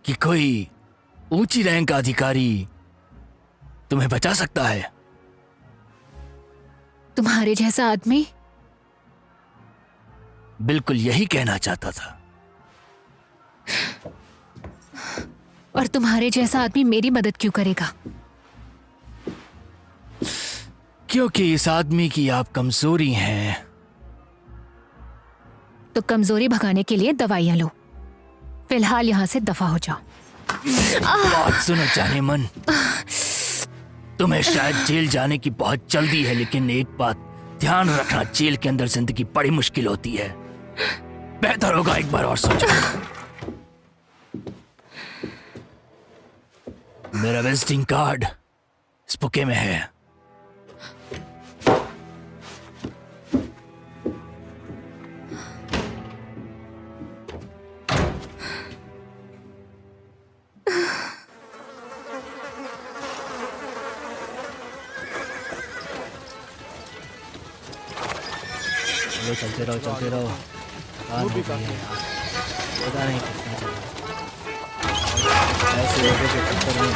कि कोई ऊंची रैंक का अधिकारी तुम्हें बचा सकता है। तुम्हारे जैसा आदमी? बिल्कुल यही कहना चाहता था। और तुम्हारे जैसा आदमी मेरी मदद क्यों करेगा? क्योंकि इस आदमी की आप कमजोरी हैं। तो कमजोरी भगाने के लिए दवाइयां लो। फिलहाल यहाँ से दफा हो जाओ। बात सुनो जाने मन, तुम्हें शायद जेल जाने की बहुत जल्दी है, लेकिन एक बात ध्यान रखना, जेल के अंदर जिंदगी बड़ी मुश्किल होती है। बेहतर होगा एक बार और सोचो। मेरा विजिटिंग कार्ड इस बुके में है। चलते रहो चलते रहो। पता नहीं कितना चला। ऐसे लोगों के चक्कर में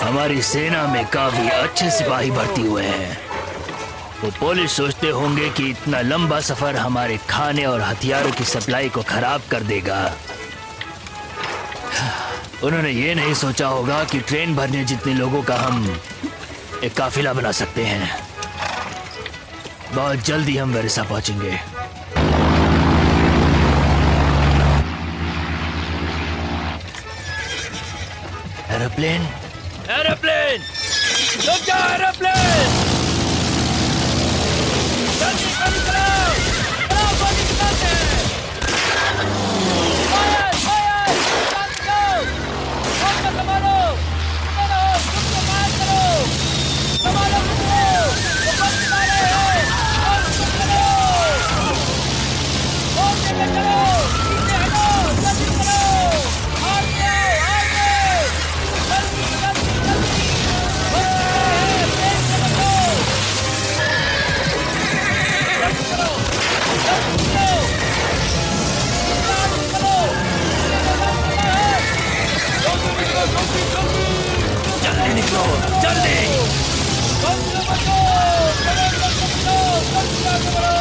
हमारी सेना में काफी अच्छे सिपाही भर्ती हुए हैं। वो पुलिस सोचते होंगे कि इतना लंबा सफर हमारे खाने और हथियारों की सप्लाई को खराब कर देगा। उन्होंने ये नहीं सोचा होगा कि ट्रेन भरने जितने लोगों का हम एक काफिला बना सकते हैं। बहुत जल्दी हम वेरिसा पहुंचेंगे। एरोप्लेन, एरोप्लेन, रुक जाओ एरोप्लेन! जल्दी जल्दी चलाओ! चलाओ गोली चलाते हैं! Fire fire! शांत करो! फोन संभालो! करो! तुम तो फायर करो! संभालो मुझे! वो बम चला रहे हैं! और तुम चलो! और लेके चलो! पीछे हटो! जल्दी करो! आगे आगे! जल्दी जल्दी जल्दी! तेज चलो! जल्दी करो! जल्दी करो! जल्दी करो! जल्दी निकलो! जल्दी! बंद बचो! चलो जल्दी बचो! जल्दी आगे बढ़ो!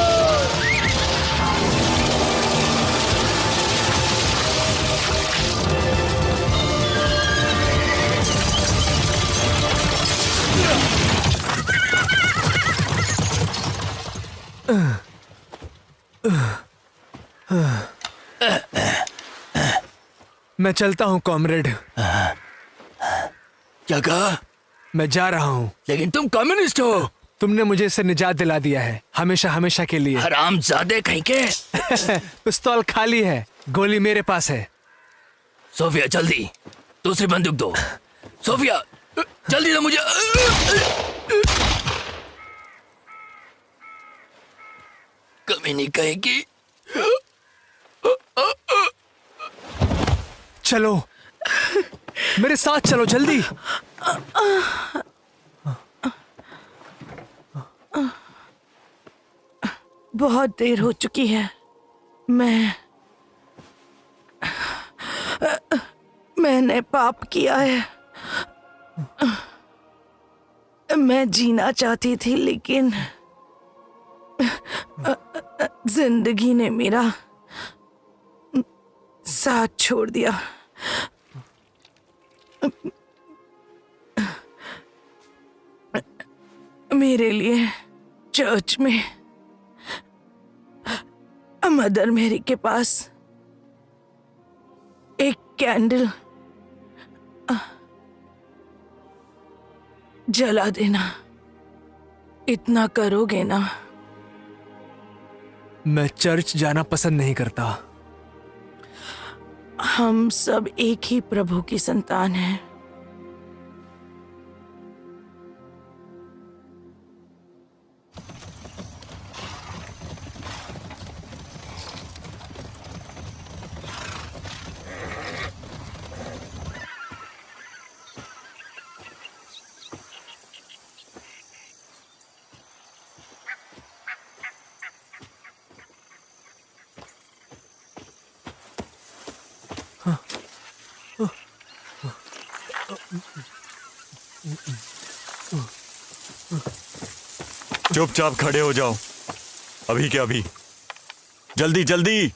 मैं चलता हूँ कॉमरेड। क्या कहा? मैं जा रहा हूँ। लेकिन तुम कम्युनिस्ट हो। तुमने मुझे इससे निजात दिला दिया है, हमेशा हमेशा के लिए। हरामजादे कहीं के। पिस्तौल खाली है, गोली मेरे पास है। सोफिया जल्दी दूसरी बंदूक दो। सोफिया जल्दी दो मुझे। कमी नहीं कहेगी। चलो मेरे साथ चलो जल्दी। बहुत देर हो चुकी है। मैंने पाप किया है। मैं जीना चाहती थी लेकिन जिंदगी ने मेरा साथ छोड़ दिया। मेरे लिए चर्च में मदर मेरी के पास एक कैंडल जला देना। इतना करोगे ना? मैं चर्च जाना पसंद नहीं करता। हम सब एक ही प्रभु की संतान हैं। चुपचाप खड़े हो जाओ, अभी के अभी। जल्दी जल्दी।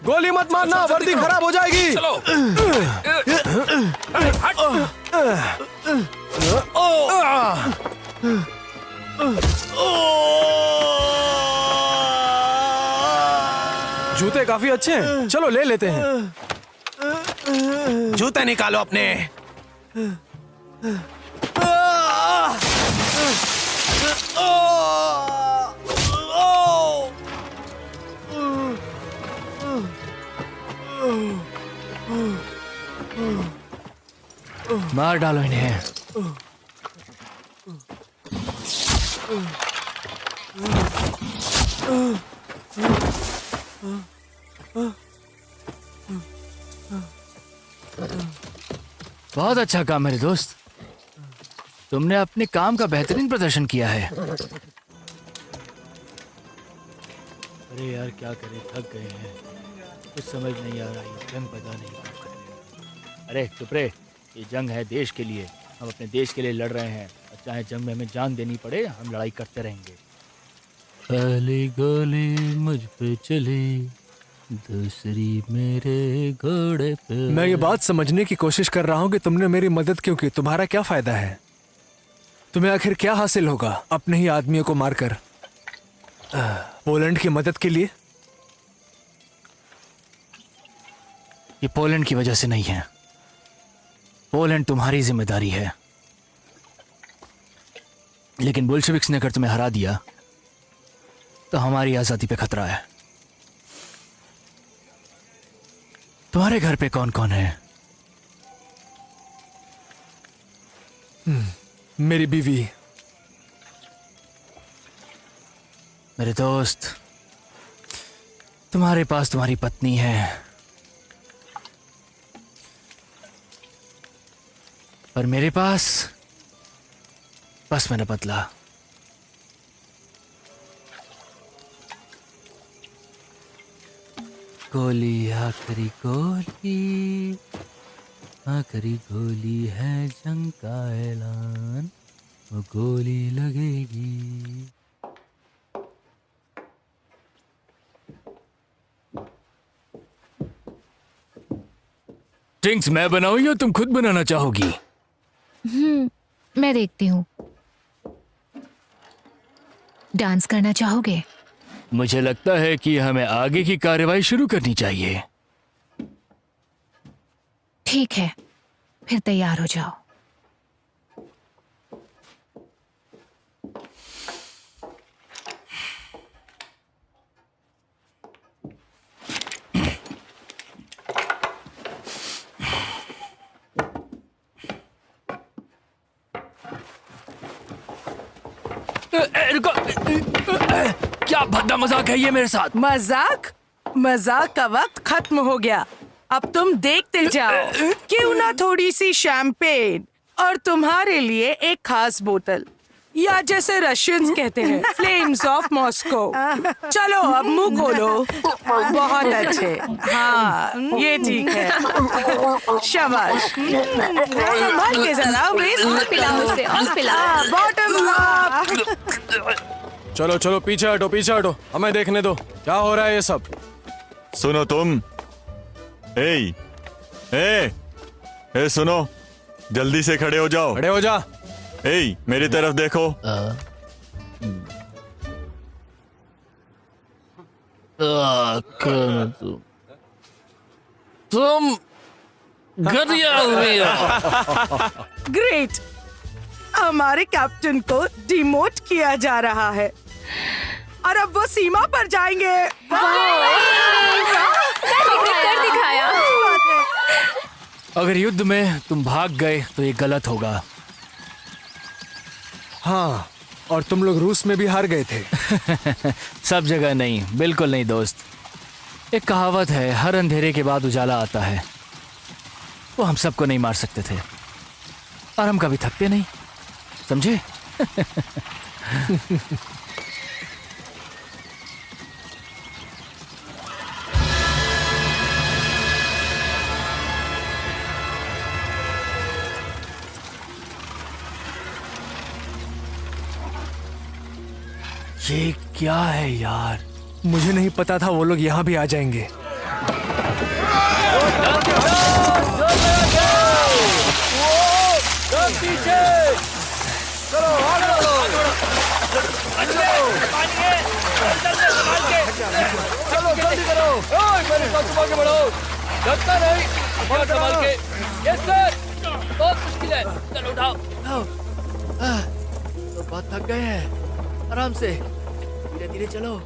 गोली मत मारना, वर्दी खराब हो जाएगी। चलो। जूते काफी अच्छे हैं, चलो ले लेते हैं। जूते निकालो अपने। मार डालो इन्हें। बहुत अच्छा काम मेरे दोस्त, तुमने अपने काम का बेहतरीन प्रदर्शन किया है। अरे यार क्या करें, थक गए हैं, कुछ समझ नहीं आ रहा, ये जंग पता नहीं कब खत्म। अरे चुप रे, ये जंग है देश के लिए, हम अपने देश के लिए लड़ रहे हैं और चाहे जंग में हमें जान देनी पड़े हम लड़ाई करते रहेंगे। पहली गोली मुझ पे चली, दूसरी मेरे घोड़े पे। मैं ये बात समझने की कोशिश कर रहा हूँ कि तुमने मेरी मदद क्यों की। तुम्हारा क्या फायदा है? तुम्हें आखिर क्या हासिल होगा अपने ही आदमियों को मारकर पोलैंड की मदद के लिए? ये पोलैंड की वजह से नहीं है, पोलैंड तुम्हारी जिम्मेदारी है। लेकिन बोल्शेविक्स ने अगर तुम्हें हरा दिया तो हमारी आजादी पे खतरा है। तुम्हारे घर पे कौन कौन है? मेरी बीवी। मेरे दोस्त, तुम्हारे पास तुम्हारी पत्नी है, पर मेरे पास बस मेरा बदला। गोली आखिरी गोली, आखिरी गोली है जंग का ऐलान, वो गोली लगेगी। ड्रिंक्स मैं बनाऊं या तुम खुद बनाना चाहोगी? मैं देखती हूँ। डांस करना चाहोगे? मुझे लगता है कि हमें आगे की कार्रवाई शुरू करनी चाहिए। ठीक है, फिर तैयार हो जाओ। रुको, क्या भद्दा मजाक है ये मेरे साथ? मजाक का वक्त खत्म हो गया। अब तुम देखते जाओ। क्यों ना थोड़ी सी शैंपेन और तुम्हारे लिए एक खास बोतल, या जैसे रशियंस कहते हैं फ्लेम्स ऑफ मॉस्को। चलो अब मुंह खोलो। बहुत अच्छे, हाँ ये ठीक है, शाबाश। संभाल के जरा, वेस्ट पिलाओ उसे, और पिलाओ। Bottom up. चलो चलो पीछे हटो, हमें देखने दो क्या हो रहा है ये सब। सुनो तुम, ए सुनो, जल्दी से खड़े हो जाओ। खड़े हो जा। ए मेरी तरफ देखो। तुम घटिया हुई हो। ग्रेट, हमारे कैप्टन को डिमोट किया जा रहा है और अब वो सीमा पर जाएंगे। कर दिखाया। अगर युद्ध में तुम भाग गए तो ये गलत होगा। हाँ, और तुम लोग रूस में भी हार गए थे। सब जगह नहीं, बिल्कुल नहीं दोस्त। एक कहावत है, हर अंधेरे के बाद उजाला आता है। वो हम सबको नहीं मार सकते थे और हम कभी थकते नहीं, समझे? ये क्या है यार? मुझे नहीं पता था वो लोग यहाँ भी आ जाएंगे। बहुत मुश्किल है। चलो उठाओ। तो बहुत थक गए हैं, आराम से, धीरे धीरे चलो।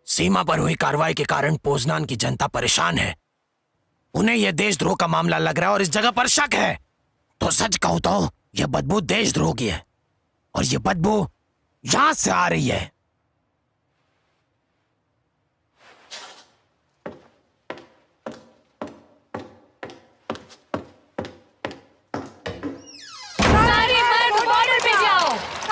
सीमा पर हुई कार्रवाई के कारण पोजनान की जनता परेशान है। उन्हें यह देशद्रोह का मामला लग रहा है और इस जगह पर शक है। तो सच कहूं तो यह बदबू देशद्रोह की है और यह बदबू यहां से आ रही है। सारे मर्द बॉर्डर पे जाओ।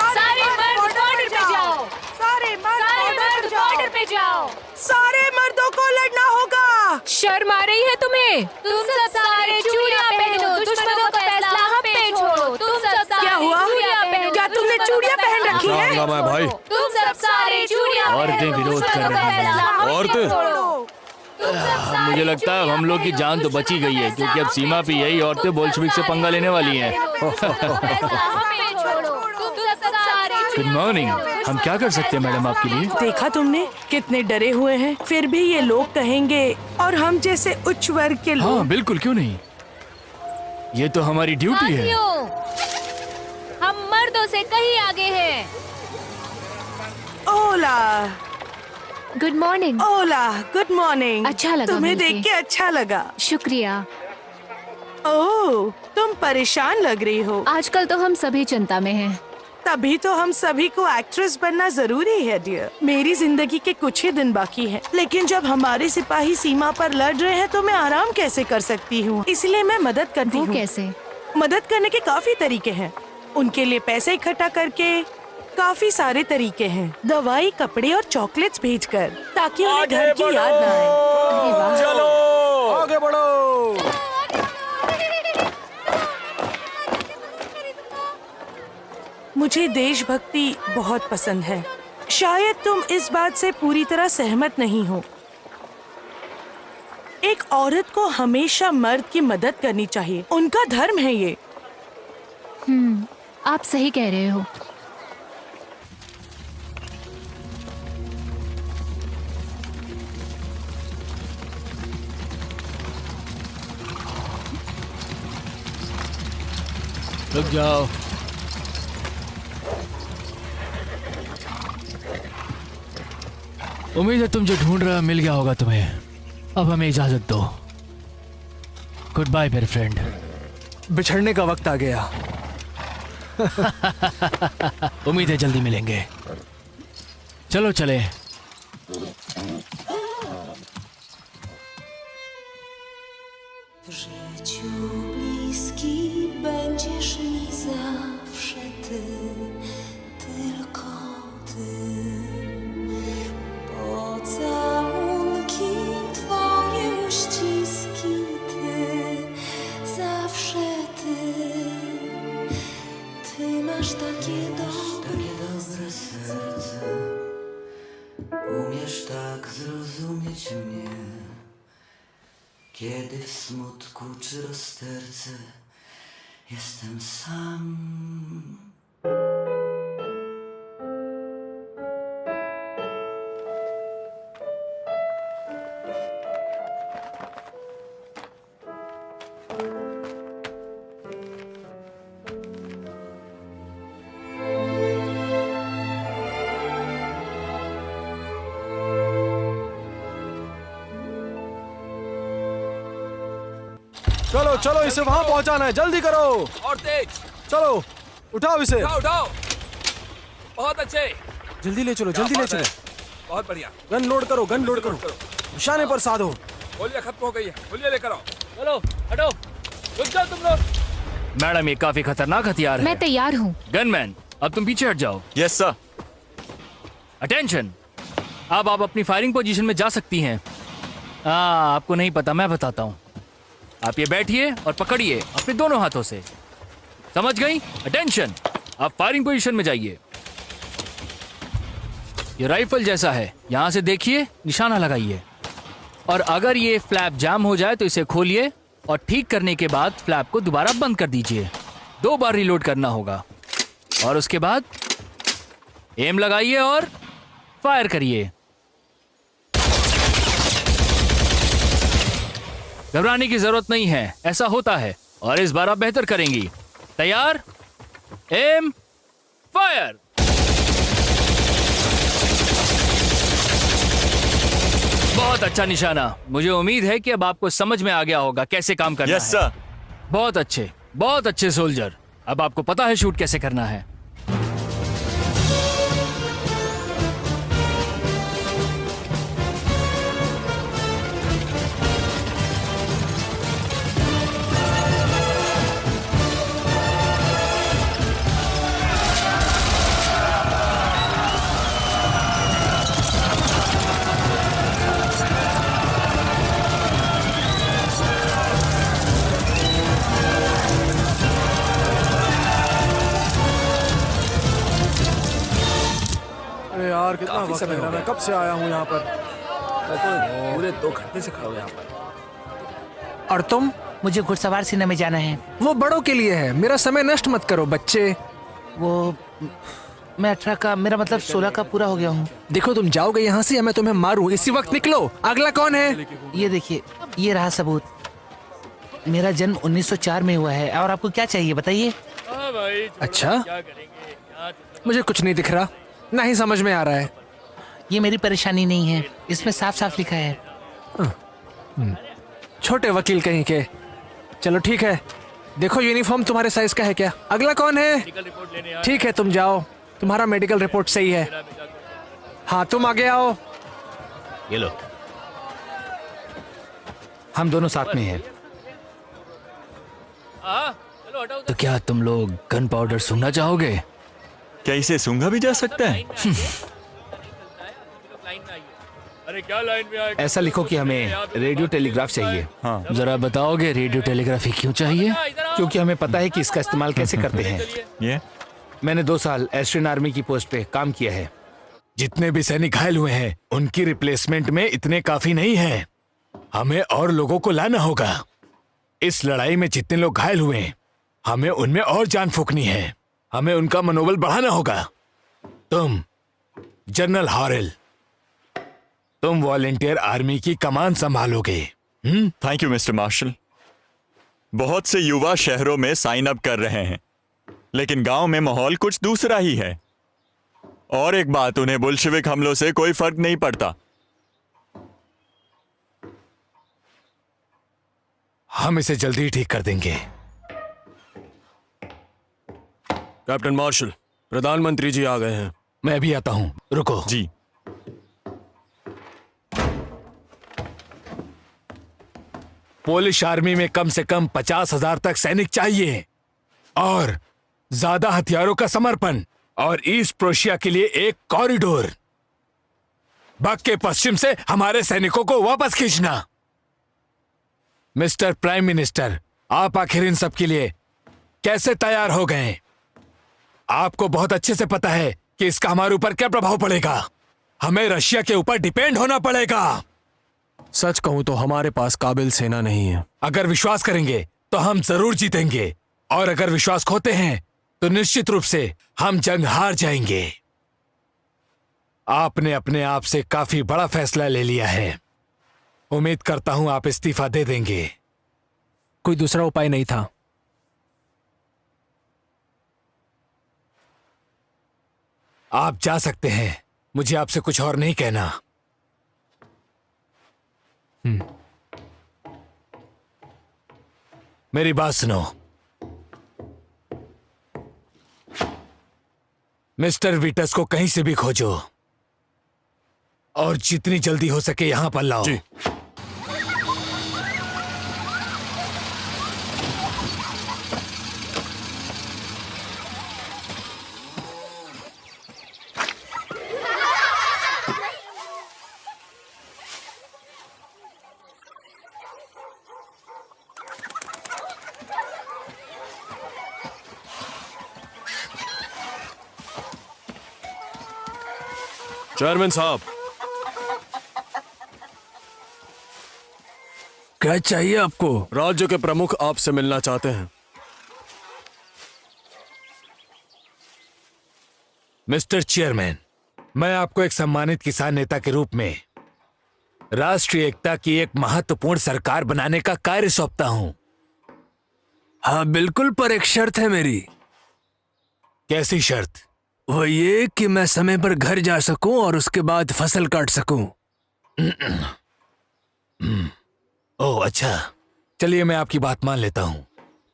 सारे मर्द बॉर्डर पे जाओ। सारे मर्द बॉर्डर पे जाओ। सारे मर्दों को लड़ना होगा। शर्म आ रही है तुम्हें? तुम सब सारे चूड़ियां पहनो, दुश्मनों का फैसला हम पे छोड़ो। तुम सब सारे क्या हुआ? चूड़ियां पहनो। क्या तुमने चूड़ियां पहन रखी क्या हैं? हंगामा है भाई? तुम सब सारे चूड़ियां औरतें पहनो, विरोध कर दुश्मनों का रही हैं। फैसला हम पे औरतें? छोड़ो। तुम सब सारे मुझे लगता है अब हम लोग की जान तो बची गई है, क्योंकि अब सीमा पे यही औरतें बोल्शेविक से पंगा लेने वाली हैं। Good morning. हम क्या कर सकते हैं मैडम आपके लिए? देखा तुमने कितने डरे हुए हैं, फिर भी ये लोग कहेंगे और हम जैसे उच्च वर्ग के लोग। हाँ बिल्कुल, क्यों नहीं, ये तो हमारी ड्यूटी है। हम मर्दों से कहीं आगे हैं। ओला गुड मॉर्निंग। Good morning. अच्छा लगा तुम्हें मिलके। देख के अच्छा लगा। शुक्रिया। ओह, तुम परेशान लग रही हो। आजकल तो हम सभी चिंता में हैं। तभी तो हम सभी को एक्ट्रेस बनना जरूरी है डियर। मेरी जिंदगी के कुछ ही दिन बाकी हैं, लेकिन जब हमारे सिपाही सीमा पर लड़ रहे हैं तो मैं आराम कैसे कर सकती हूँ? इसलिए मैं मदद करती वो हूँ। कैसे? मदद करने के काफी तरीके हैं। उनके लिए पैसे इकट्ठा करके, काफी सारे तरीके हैं। दवाई, कपड़े और चॉकलेट्स भेजकर, ताकि उन्हें घर की याद न आए। अरे वाह। चलो आगे बढ़ो। मुझे देशभक्ति बहुत पसंद है। शायद तुम इस बात से पूरी तरह सहमत नहीं हो। एक औरत को हमेशा मर्द की मदद करनी चाहिए, उनका धर्म है ये। आप सही कह रहे हो। रुक जाओ। उम्मीद है तुम जो ढूंढ रहे हो मिल गया होगा तुम्हें। अब हमें इजाजत दो। गुड बाय मेरे फ्रेंड। बिछड़ने का वक्त आ गया। उम्मीद है जल्दी मिलेंगे। चलो चले। W życiu bliski będziesz mi zawsze ty, tylko ty. Pocałunki, twoje uściski, ty, zawsze ty. Ty masz takie dobre serce, umiesz tak zrozumieć mnie. Kiedy w smutku czy rozterce jestem sam. चलो चलो, इसे वहां पहुंचाना है, जल्दी करो। और तेज। चलो उठाओ इसे। उठाओ। बहुत अच्छे। जल्दी ले चलो, जल्दी ले चलो। बहुत बढ़िया। गन लोड करो, गन लोड करो। निशाने पर साधो। गोलियां खत्म हो गई है, गोलियां लेकर आओ। चलो हटो, रुक जाओ तुम लोग। मैडम ये काफी खतरनाक हथियार है। मैं तैयार हूँ। गनमैन अब तुम पीछे हट जाओ। Yes sir. अटेंशन, अब आप अपनी फायरिंग पोजीशन में जा सकती हैं। आपको नहीं पता, मैं बताता हूँ। आप ये बैठिए और पकड़िए अपने दोनों हाथों से। समझ गई? अटेंशन, आप फायरिंग पोजीशन में जाइए। ये राइफल जैसा है, यहां से देखिए, निशाना लगाइए और अगर ये फ्लैप जाम हो जाए तो इसे खोलिए और ठीक करने के बाद फ्लैप को दोबारा बंद कर दीजिए। 2 बार रिलोड करना होगा और उसके बाद एम लगाइए और फायर करिए। घबराने की जरूरत नहीं है, ऐसा होता है और इस बार आप बेहतर करेंगी। तैयार? Aim, fire. बहुत अच्छा निशाना। मुझे उम्मीद है कि अब आपको समझ में आ गया होगा कैसे काम करना है। Yes sir. बहुत अच्छे सोल्जर। अब आपको पता है शूट कैसे करना है। अरे यार कितना वक्त लग रहा है, मैं कब से आया हूँ यहाँ पर। पूरे 2 घंटे से खड़ा हूँ यहाँ पर। और तुम? मुझे घुड़सवार सेना में जाना है। वो बड़ों के लिए है, मेरा समय नष्ट मत करो बच्चे। वो मैं 18 का, मेरा मतलब 16 का पूरा हो गया हूँ। देखो तुम जाओगे यहाँ से या मैं तुम्हें मारूं, इसी वक्त निकलो। अगला कौन है? ये देखिए, ये रहा सबूत। मेरा जन्म 1904 में हुआ है। और आपको क्या चाहिए बताइए? अच्छा, मुझे कुछ नहीं दिख रहा, ना ही समझ में आ रहा है। ये मेरी परेशानी नहीं है, इसमें साफ साफ लिखा है। छोटे वकील कहीं के। चलो ठीक है, देखो यूनिफॉर्म तुम्हारे साइज का है क्या? अगला कौन है? ठीक है तुम जाओ, तुम्हारा मेडिकल रिपोर्ट सही है। हाँ तुम आगे आओ। ये लो, हम दोनों साथ में हैं। तो क्या तुम लोग गन पाउडर सूंघना चाहोगे? क्या इसे सूंघा भी जा सकता है? अरे क्या लाइन में आए? ऐसा लिखो कि हमें रेडियो टेलीग्राफ चाहिए। हाँ। जरा बताओगे रेडियो टेलीग्राफी क्यों चाहिए? क्योंकि हमें पता है कि इसका इस्तेमाल कैसे करते हैं। ये मैंने 2 साल एस्ट्रियन आर्मी की पोस्ट पे काम किया है। जितने भी सैनिक घायल हुए हैं उनकी रिप्लेसमेंट में इतने काफी नहीं है, हमें और लोगों को लाना होगा। इस लड़ाई में जितने लोग घायल हुए हैं हमें उनमें और जान फूंकनी है, हमें उनका मनोबल बढ़ाना होगा। तुम जनरल हॉरेल, तुम वॉलेंटियर आर्मी की कमान संभालोगे। Thank you mister Marshal. बहुत से युवा शहरों में साइन अप कर रहे हैं, लेकिन गांव में माहौल कुछ दूसरा ही है। और एक बात, उन्हें बोल्शेविक हमलों से कोई फर्क नहीं पड़ता। हम इसे जल्दी ही ठीक कर देंगे। कैप्टन मार्शल, प्रधानमंत्री जी आ गए हैं। मैं भी आता हूं, रुको। जी। पोलिश आर्मी में कम से कम 50,000 तक सैनिक चाहिए और ज्यादा हथियारों का समर्पण, और ईस्ट प्रोशिया के लिए एक कॉरिडोर। बक के पश्चिम से हमारे सैनिकों को वापस खींचना। मिस्टर प्राइम मिनिस्टर, आप आखिर इन सब के लिए कैसे तैयार हो गए? आपको बहुत अच्छे से पता है कि इसका हमारे ऊपर क्या प्रभाव पड़ेगा। हमें रशिया के ऊपर डिपेंड होना पड़ेगा। सच कहूं तो हमारे पास काबिल सेना नहीं है। अगर विश्वास करेंगे तो हम जरूर जीतेंगे, और अगर विश्वास खोते हैं तो निश्चित रूप से हम जंग हार जाएंगे। आपने अपने आप से काफी बड़ा फैसला ले लिया है। उम्मीद करता हूं आप इस्तीफा दे देंगे। कोई दूसरा उपाय नहीं था। आप जा सकते हैं, मुझे आपसे कुछ और नहीं कहना। मेरी बात सुनो। मिस्टर विटस को कहीं से भी खोजो और जितनी जल्दी हो सके यहां पर लाओ। जी। चेयरमैन साहब, क्या चाहिए आपको? राज्य के प्रमुख आपसे मिलना चाहते हैं। मिस्टर चेयरमैन, मैं आपको एक सम्मानित किसान नेता के रूप में राष्ट्रीय एकता की एक महत्वपूर्ण सरकार बनाने का कार्य सौंपता हूं। हाँ बिल्कुल, पर एक शर्त है मेरी। कैसी शर्त? वो ये कि मैं समय पर घर जा सकूं और उसके बाद फसल काट सकूं। ओह अच्छा, चलिए मैं आपकी बात मान लेता हूं।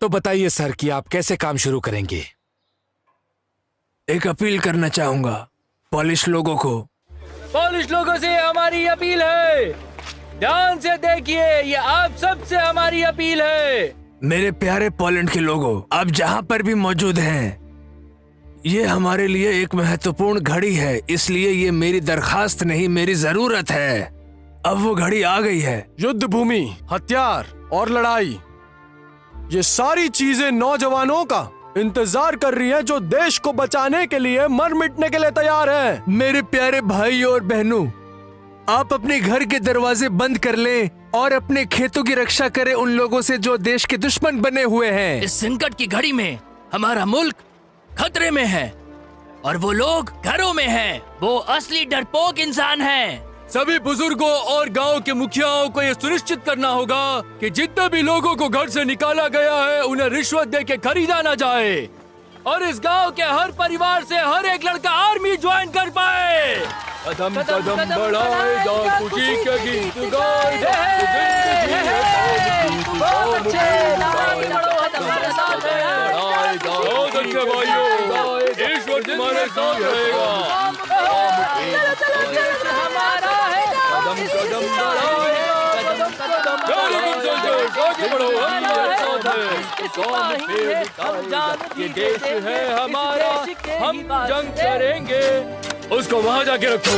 तो बताइए सर कि आप कैसे काम शुरू करेंगे? एक अपील करना चाहूंगा पोलिश लोगों को। पोलिश लोगों से हमारी अपील है, ध्यान से देखिए, ये आप सबसे हमारी अपील है। मेरे प्यारे पोलैंड के लोगों, आप जहां पर भी मौजूद हैं, ये हमारे लिए एक महत्वपूर्ण घड़ी है, इसलिए ये मेरी दरखास्त नहीं, मेरी जरूरत है। अब वो घड़ी आ गई है। युद्ध भूमि, हथियार और लड़ाई, ये सारी चीजें नौजवानों का इंतजार कर रही है जो देश को बचाने के लिए मर मिटने के लिए तैयार है। मेरे प्यारे भाई और बहनों, आप अपने घर के दरवाजे बंद कर लें और अपने खेतों की रक्षा करें उन लोगों से जो देश के दुश्मन बने हुए हैं। इस संकट की घड़ी में हमारा मुल्क खतरे में है और वो लोग घरों में हैं। वो असली डरपोक इंसान हैं। सभी बुजुर्गों और गांव के मुखियाओं को यह सुनिश्चित करना होगा कि जितने भी लोगों को घर से निकाला गया है उन्हें रिश्वत दे के खरीदा न जाए, और इस गांव के हर परिवार से हर एक लड़का आर्मी ज्वाइन कर पाए। कदम कदम बढ़ाएगा खुशी के गीत ईश्वर तुम्हारे साथ रहेगा। हमारा है, कदम कदम आगे बढ़ो, हम तुम्हारे साथ हैं। ये देश है हमारा, हम जंग करेंगे। उसको वहाँ जाके रखो।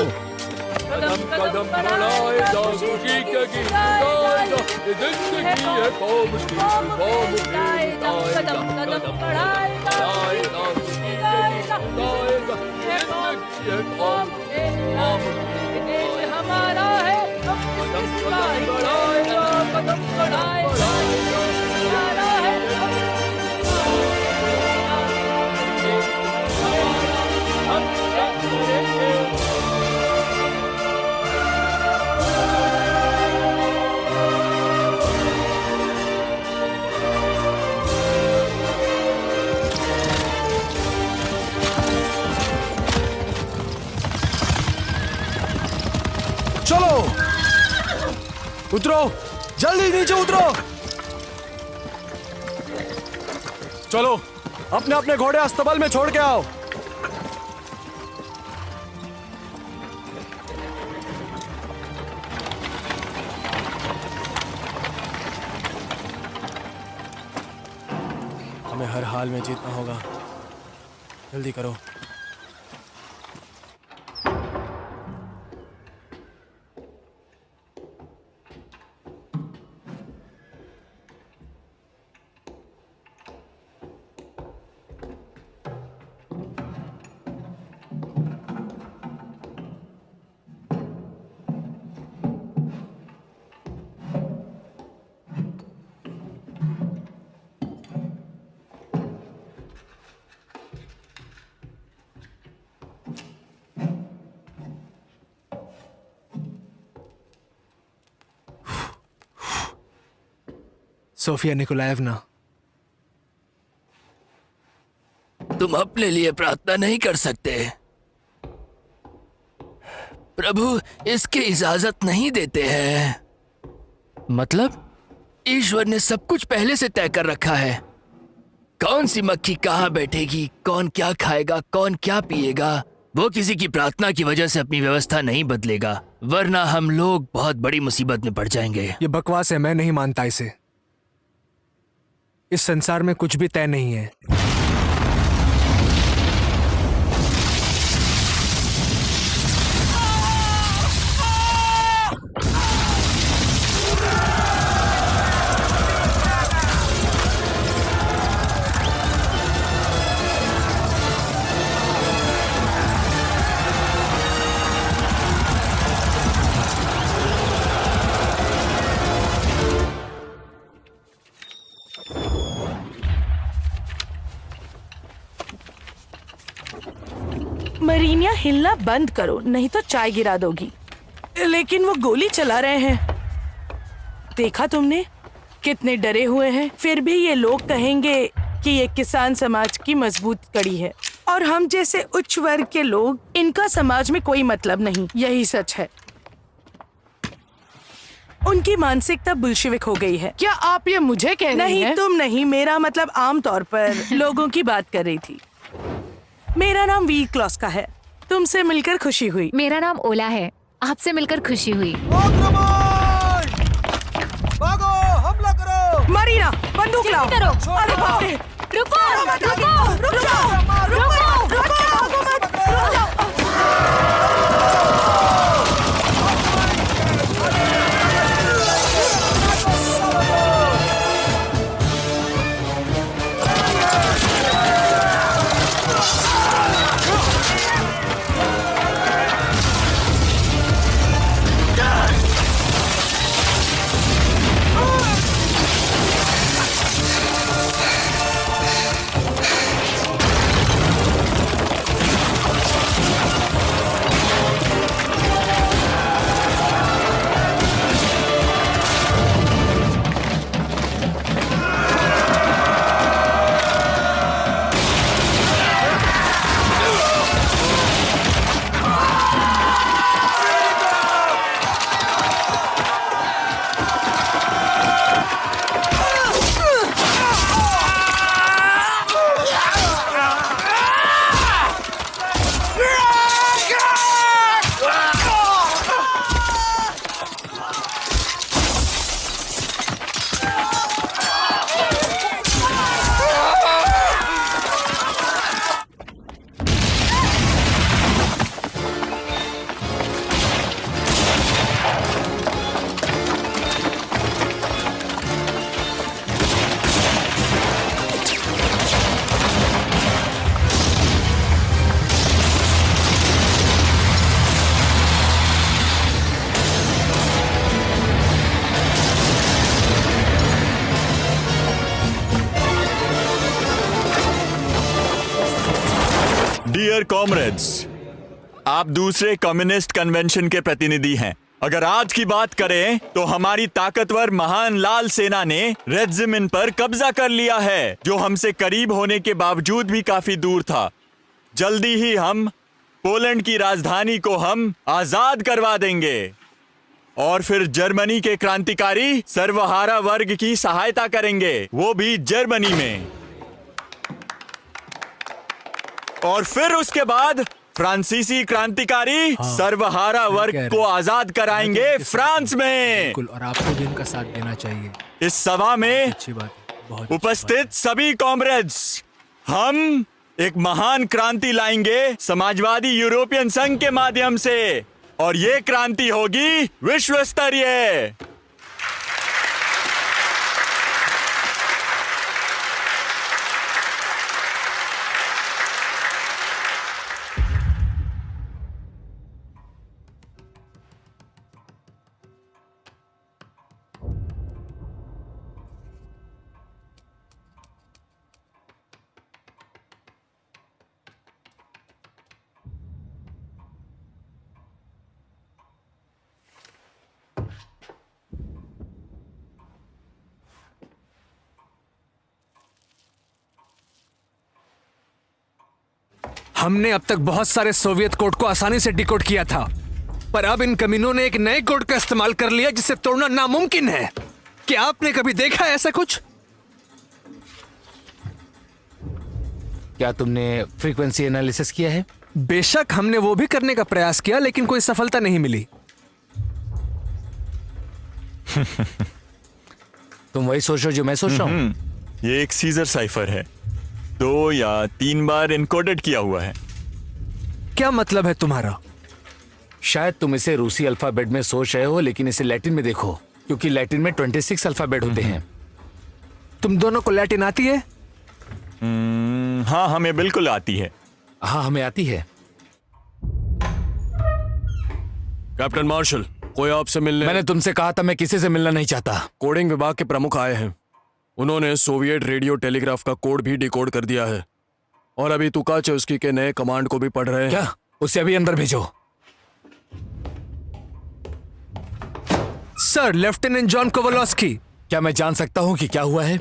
कदम कदम बढ़ाएगा खुशी के गीत गाएगा, ये जिंदगी है कौम की, कौम की गाएगा। कदम कदम बढ़ाएगा खुशी के गीत गाएगा, ये जिंदगी है कौम की, कौम की देश हमारा है, कदम कदम बढ़ाएगा, कदम बढ़ाएगा, हमारा है। हम क्या करेंगे? उतरो, जल्दी नीचे उतरो। चलो अपने अपने घोड़े अस्तबल में छोड़ के आओ। हमें हर हाल में जीतना होगा, जल्दी करो। सोफिया निकोलाएवना, तुम अपने लिए प्रार्थना नहीं कर सकते? प्रभु इसकी इजाजत नहीं देते हैं। मतलब ईश्वर ने सब कुछ पहले से तय कर रखा है। कौन सी मक्खी कहाँ बैठेगी, कौन क्या खाएगा, कौन क्या पिएगा, वो किसी की प्रार्थना की वजह से अपनी व्यवस्था नहीं बदलेगा, वरना हम लोग बहुत बड़ी मुसीबत में पड़ जाएंगे। ये बकवास है, मैं नहीं मानता इसे। इस संसार में कुछ भी तय नहीं है। मरीनिया, हिलना बंद करो, नहीं तो चाय गिरा दोगी। लेकिन वो गोली चला रहे हैं, देखा तुमने? कितने डरे हुए हैं। फिर भी ये लोग कहेंगे कि ये किसान समाज की मजबूत कड़ी है, और हम जैसे उच्च वर्ग के लोग, इनका समाज में कोई मतलब नहीं। यही सच है। उनकी मानसिकता बुल्शेविक हो गई है। क्या आप ये मुझे कह रही हैं? नहीं, तुम नहीं, मेरा मतलब आम तौर पर लोगों की बात कर रही थी। मेरा नाम वी क्लॉस का है। तुमसे मिलकर खुशी हुई। मेरा नाम ओला है, आपसे मिलकर खुशी हुई। भागो, हमला करो। मरीना, बंदूक लाओ। करो। अरे बाप रे, रुको, रुको, रुक जाओ, रुक जाओ, रुक जाओ, रुक जाओ। डियर कॉमरेड्स, आप दूसरे कम्युनिस्ट कन्वेंशन के प्रतिनिधि हैं। अगर आज की बात करें तो हमारी ताकतवर महान लाल सेना ने रेडजिमिन पर कब्जा कर लिया है, जो हमसे करीब होने के बावजूद भी काफी दूर था। जल्दी ही हम पोलैंड की राजधानी को हम आजाद करवा देंगे। और फिर जर्मनी के क्रांतिकारी सर्वहारा वर्ग की सहायता करेंगे, वो भी जर्मनी में। और फिर उसके बाद फ्रांसीसी क्रांतिकारी सर्वहारा वर्ग को आजाद कराएंगे फ्रांस में। और आपको भी इनका साथ देना चाहिए। इस सभा में अच्छी बात है, बहुत उपस्थित सभी कॉमरेड्स, हम एक महान क्रांति लाएंगे समाजवादी यूरोपियन संघ के माध्यम से, और ये क्रांति होगी विश्व स्तरीय। हमने अब तक बहुत सारे सोवियत कोड को आसानी से डिकोड किया था, पर अब इन कमीनों ने एक नए कोड का इस्तेमाल कर लिया जिसे तोड़ना नामुमकिन है। क्या आपने कभी देखा है ऐसा कुछ? क्या तुमने फ्रीक्वेंसी एनालिसिस किया है? बेशक, हमने वो भी करने का प्रयास किया, लेकिन कोई सफलता नहीं मिली। तुम वही सोच रहे हो जो मैं सोच रहा हूँ? ये एक सीजर साइफर है, 2 या 3 बार इनकोडेड किया हुआ है। क्या मतलब है तुम्हारा? शायद तुम इसे रूसी अल्फाबेट में सोच रहे हो, लेकिन इसे लैटिन में देखो, क्योंकि लैटिन में 26 अल्फाबेट होते हैं। तुम दोनों को लैटिन आती है? हाँ, हमें बिल्कुल आती है। हाँ, हमें आती है। कैप्टन मार्शल, कोई आपसे मिलने। मैंने तुमसे कहा था मैं किसी से मिलना नहीं चाहता। कोडिंग विभाग के प्रमुख आए हैं। उन्होंने सोवियत रेडियो टेलीग्राफ का कोड भी डिकोड कर दिया है, और अभी तुकाचेव्स्की के नए कमांड को भी पढ़ रहे हैं। क्या? उसे अभी अंदर भेजो। Sir, lieutenant John Kowalski. क्या मैं जान सकता हूं कि क्या हुआ है?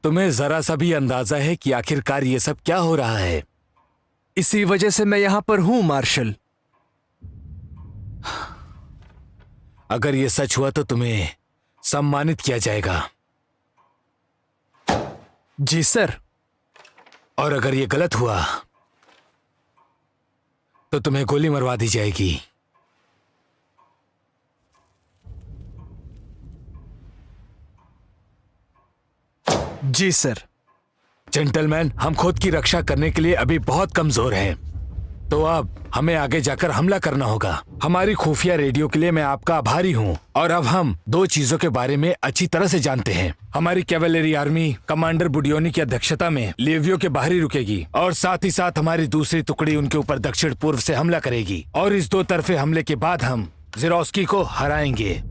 तुम्हें जरा सा भी अंदाजा है कि आखिरकार ये सब क्या हो रहा है? इसी वजह से मैं यहां पर हूं, मार्शल। अगर ये सच हुआ तो तुम्हें सम्मानित किया जाएगा। जी सर। और अगर ये गलत हुआ तो तुम्हें गोली मरवा दी जाएगी। जी सर। जेंटलमैन, हम खुद की रक्षा करने के लिए अभी बहुत कमजोर हैं, तो अब हमें आगे जाकर हमला करना होगा। हमारी खुफिया रेडियो के लिए मैं आपका आभारी हूं, और अब हम 2 चीजों के बारे में अच्छी तरह से जानते हैं। हमारी कैवेलरी आर्मी कमांडर बुडियोनी की अध्यक्षता में लेवियो के बाहरी रुकेगी, और साथ ही साथ हमारी दूसरी टुकड़ी उनके ऊपर दक्षिण पूर्व से हमला करेगी, और इस 2 तरफे हमले के बाद हम ज़िरोस्की को हराएंगे।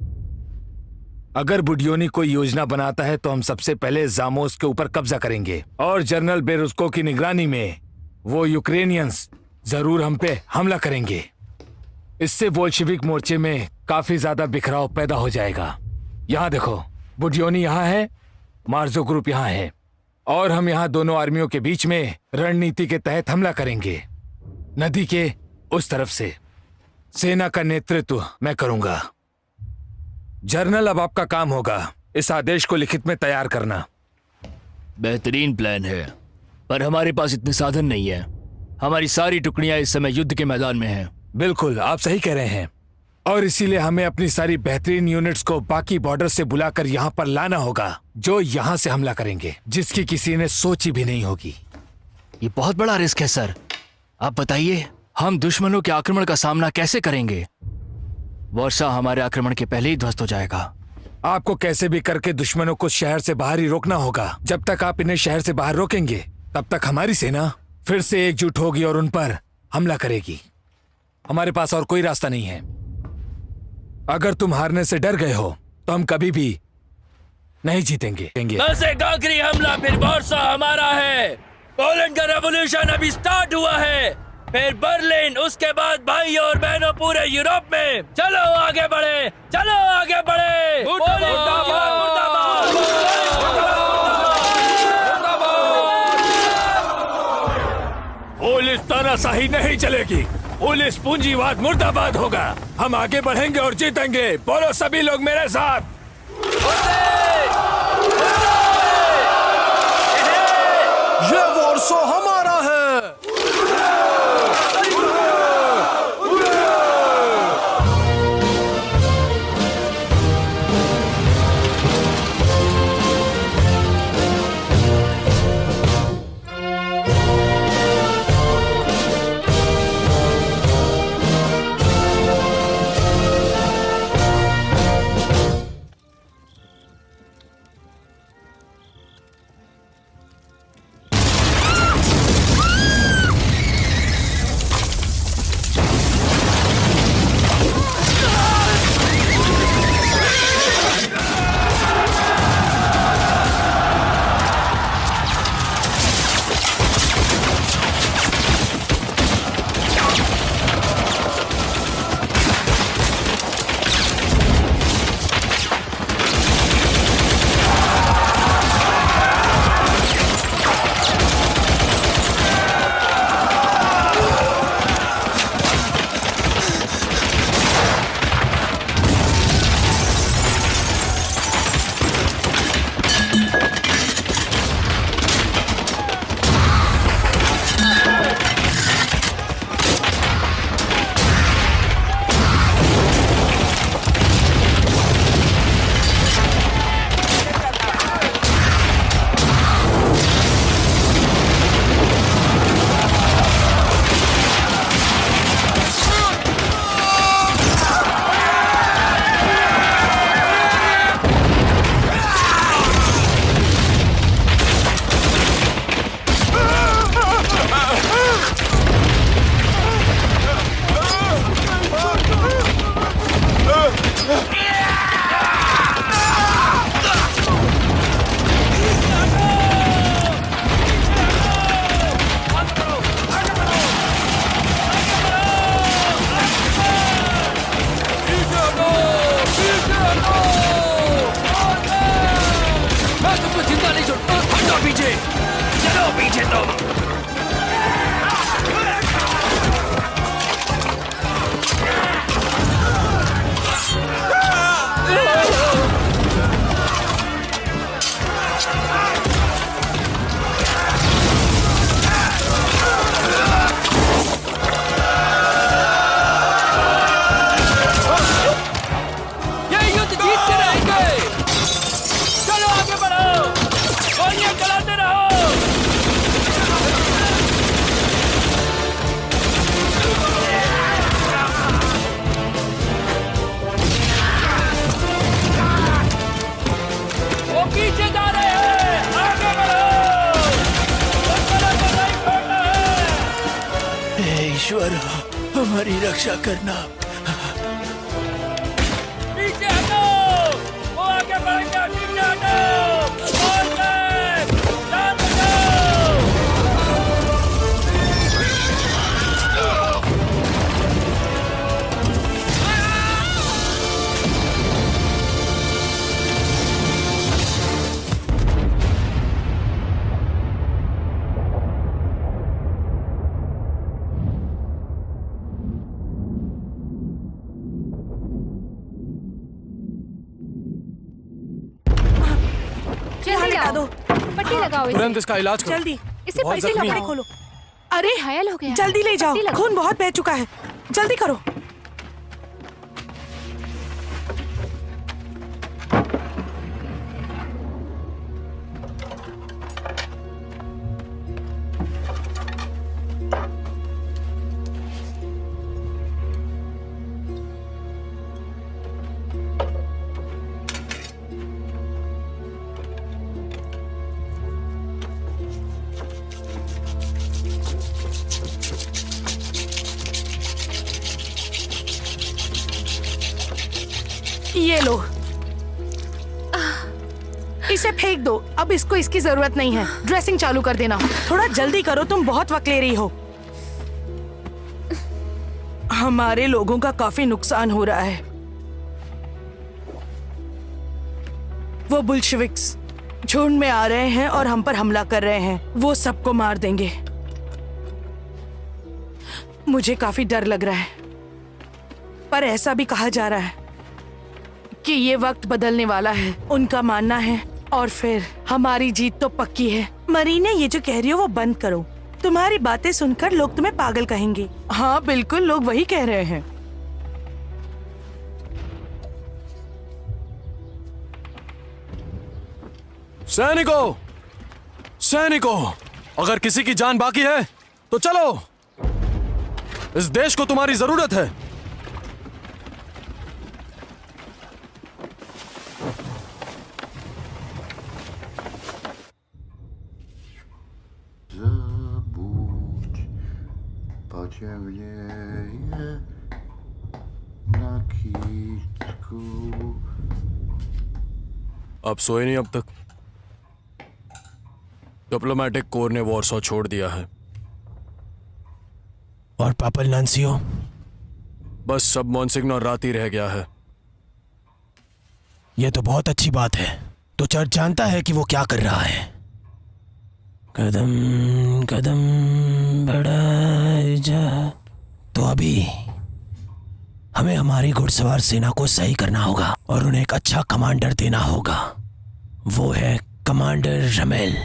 अगर बुडियोनी कोई योजना बनाता है तो हम सबसे पहले जामोस के ऊपर कब्जा करेंगे, और जनरल बेरुस्को की निगरानी में वो यूक्रेनियंस जरूर हम पे हमला करेंगे। इससे बोल्शेविक मोर्चे में काफी ज्यादा बिखराव पैदा हो जाएगा। यहाँ देखो, बुडियोनी यहाँ है, मार्जो ग्रुप यहाँ है, और हम यहाँ दोनों आर्मियों के बीच में रणनीति के तहत हमला करेंगे। नदी के उस तरफ से सेना का नेतृत्व मैं करूंगा। जर्नल, अब आपका काम होगा इस आदेश को लिखित में तैयार करना। बेहतरीन प्लान है, पर हमारे पास इतने साधन नहीं है। हमारी सारी टुकड़ियां इस समय युद्ध के मैदान में हैं। बिल्कुल, आप सही कह रहे हैं, और इसीलिए हमें अपनी सारी बेहतरीन यूनिट्स को बाकी बॉर्डर से बुलाकर यहाँ पर लाना होगा, जो यहाँ से हमला करेंगे, जिसकी किसी ने सोची भी नहीं होगी। ये बहुत बड़ा रिस्क है सर। आप बताइए, हम दुश्मनों के आक्रमण का सामना कैसे करेंगे? वर्षा हमारे आक्रमण के पहले ही ध्वस्त हो जाएगा। आपको कैसे भी करके दुश्मनों को शहर से बाहर ही रोकना होगा। जब तक आप इन्हें शहर से बाहर रोकेंगे, तब तक हमारी सेना फिर से एकजुट होगी और उन पर हमला करेगी। हमारे पास और कोई रास्ता नहीं है। अगर तुम हारने से डर गए हो तो हम कभी भी नहीं जीतेंगे। गागरी हमला, फिर वर्षा हमारा है। पोलैंड का रेवोल्यूशन अभी स्टार्ट हुआ है, फिर बर्लिन, उसके बाद भाई और बहनों पूरे यूरोप में। चलो आगे बढ़े, चलो आगे बढ़े। मुर्दाबाद, मुर्दाबाद। तानाशाही नहीं चलेगी। पुलिस पूंजीवाद मुर्दाबाद होगा। हम आगे बढ़ेंगे और जीतेंगे। बोलो सभी लोग मेरे साथ। ये वॉर्सो हमारा है। ईश्वर हमारी रक्षा करना। पीछे हटो, वो आगे बढ़ेंगे, पीछे हटो। शांत हो जाओ। हटा दो। पट्टी लगाओ इसे। तुरंत इसका इलाज करो। जल्दी इसे बहुत पट्टी जख्मी लगाओ। है। खोलो। अरे घायल हो गया। जल्दी ले जाओ, पट्टी लगाओ। खून बहुत बह चुका है। जल्दी करो। ये लो, इसे फेंक दो। अब इसको इसकी जरूरत नहीं है। ड्रेसिंग चालू कर देना। थोड़ा जल्दी करो, तुम बहुत वक्त ले रही हो। हमारे लोगों का काफी नुकसान हो रहा है। वो बुल्शेविक्स झुंड में आ रहे हैं और हम पर हमला कर रहे हैं। वो सबको मार देंगे। मुझे काफी डर लग रहा है, पर ऐसा भी कहा जा रहा है कि ये वक्त बदलने वाला है, उनका मानना है, और फिर हमारी जीत तो पक्की है। मरीना, ये जो कह रही हो वो बंद करो। तुम्हारी बातें सुनकर लोग तुम्हें पागल कहेंगे। हाँ बिल्कुल, लोग वही कह रहे हैं। सैनिकों, सैनिकों, अगर किसी की जान बाकी है तो चलो, इस देश को तुम्हारी जरूरत है। Zabudź, pociemnieje na kitku. अब सोए नहीं अब तक। डिप्लोमेटिक कोर ने वॉरसॉ छोड़ दिया है। और पापल नांसियो? बस सब मॉन्सिग्नोर रात ही रह गया है। यह तो बहुत अच्छी बात है। तो चर्च जानता है कि वो क्या कर रहा है। कदम कदम बढ़ाए जा। तो अभी हमें हमारी घुड़सवार सेना को सही करना होगा और उन्हें एक अच्छा कमांडर देना होगा। वो है कमांडर रमेल।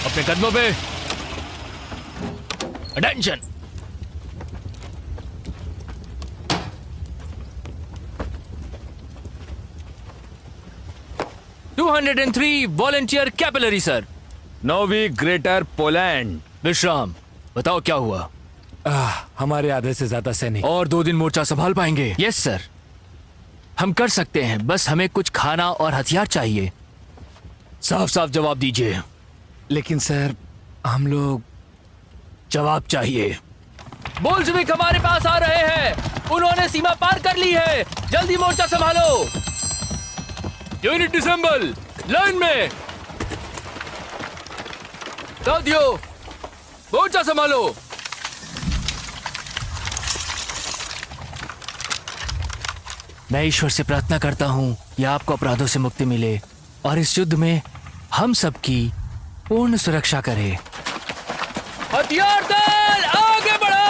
अपने कदमों पे। अटेंशन। Volunteer cavalry sir. नोवी ग्रेटर पोलैंड। विश्राम, बताओ क्या हुआ? हमारे आधे से ज्यादा सैनिक और 2 दिन मोर्चा संभाल पाएंगे? यस सर, हम कर सकते हैं, बस हमें कुछ खाना और हथियार चाहिए। साफ साफ जवाब दीजिए। लेकिन सर, हम लोग जवाब चाहिए। बोल्शेविक हमारे पास आ रहे हैं, उन्होंने सीमा पार कर ली है, जल्दी मोर्चा संभालो। यूनिट डिसेंबल, लाइन में। दादियो, मोर्चा संभालो। मैं ईश्वर से प्रार्थना करता हूं कि आपको अपराधों से मुक्ति मिले और इस युद्ध में हम सबकी पूर्ण सुरक्षा करे। हथियार दल आगे बढ़ो।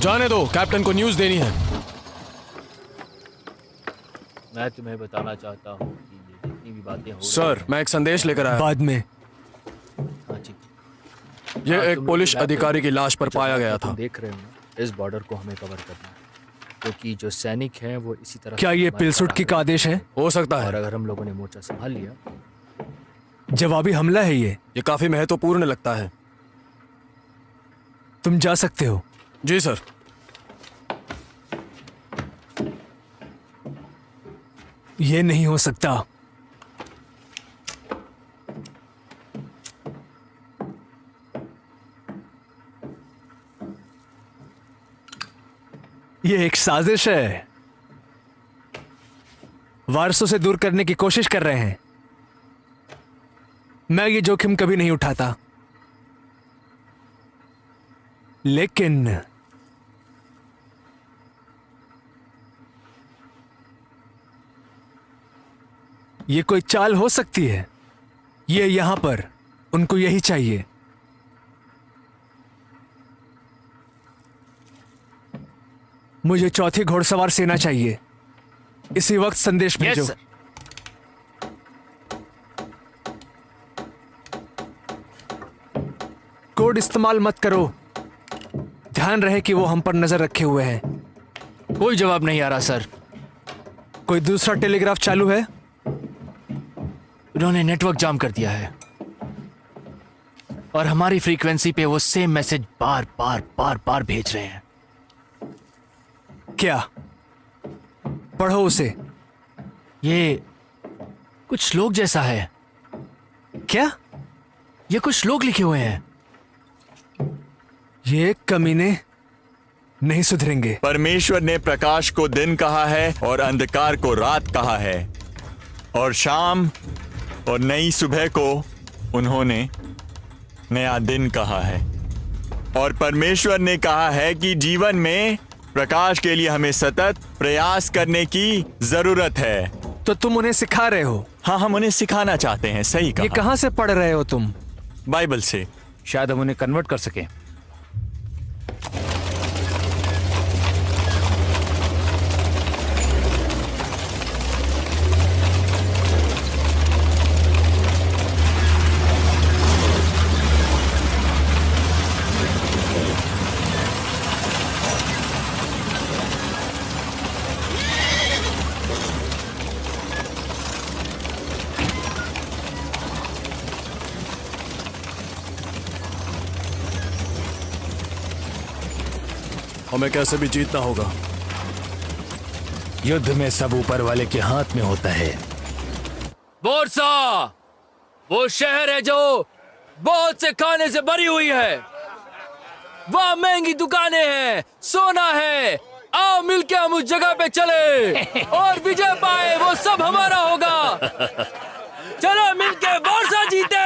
जाने दो, कैप्टन को न्यूज देनी है। मैं तुम्हें बताना चाहता हूँ कि ये जितनी भी बातें हो सर, मैं एक संदेश लेकर आया। बाद में हाँ जी। ये हाँ, एक तुम पुलिस लैब अधिकारी की लाश पर जो पाया तुम गया था। देख रहे हो ना, इस बॉर्डर को हमें कवर करना है क्योंकि जो सैनिक हैं वो इसी तरह क्या ये पिलसुट की का आदेश है? हो सकता और है। अगर हम लोगों ने मोर्चा संभाल लिया जवाबी हमला है ये काफी महत्वपूर्ण लगता है। तुम जा सकते हो। जी सर। ये नहीं हो सकता। ये एक साजिश है। वारसों से दूर करने की कोशिश कर रहे हैं। मैं ये जोखिम कभी नहीं उठाता, लेकिन ये कोई चाल हो सकती है। ये यहां पर उनको यही चाहिए। मुझे चौथी घोड़सवार सेना चाहिए। इसी वक्त संदेश भेजो। कोड इस्तेमाल मत करो। ध्यान रहे कि वो हम पर नजर रखे हुए हैं। कोई जवाब नहीं आ रहा सर। कोई दूसरा टेलीग्राफ चालू है? उन्होंने नेटवर्क जाम कर दिया है और हमारी फ्रीक्वेंसी पे वो सेम मैसेज बार बार बार बार भेज रहे हैं। क्या? पढ़ो उसे। ये कुछ श्लोक जैसा है। क्या? ये कुछ श्लोक लिखे हुए हैं। ये कमीने नहीं सुधरेंगे। परमेश्वर ने प्रकाश को दिन कहा है और अंधकार को रात कहा है, और शाम और नई सुबह को उन्होंने नया दिन कहा है। और परमेश्वर ने कहा है कि जीवन में प्रकाश के लिए हमें सतत प्रयास करने की जरूरत है। तो तुम उन्हें सिखा रहे हो? हाँ, हम उन्हें सिखाना चाहते हैं। सही कहा। ये कहां से पढ़ रहे हो तुम? बाइबल से। शायद हम उन्हें कन्वर्ट कर सकें। हमें कैसे भी जीतना होगा। युद्ध में सब ऊपर वाले के हाथ में होता है। बोरसा वो शहर है जो बहुत से खाने से भरी हुई है। वहाँ महंगी दुकानें हैं, सोना है। आओ मिलके हम उस जगह पे चले और विजय पाए। वो सब हमारा होगा। चलो मिलके बोरसा जीते।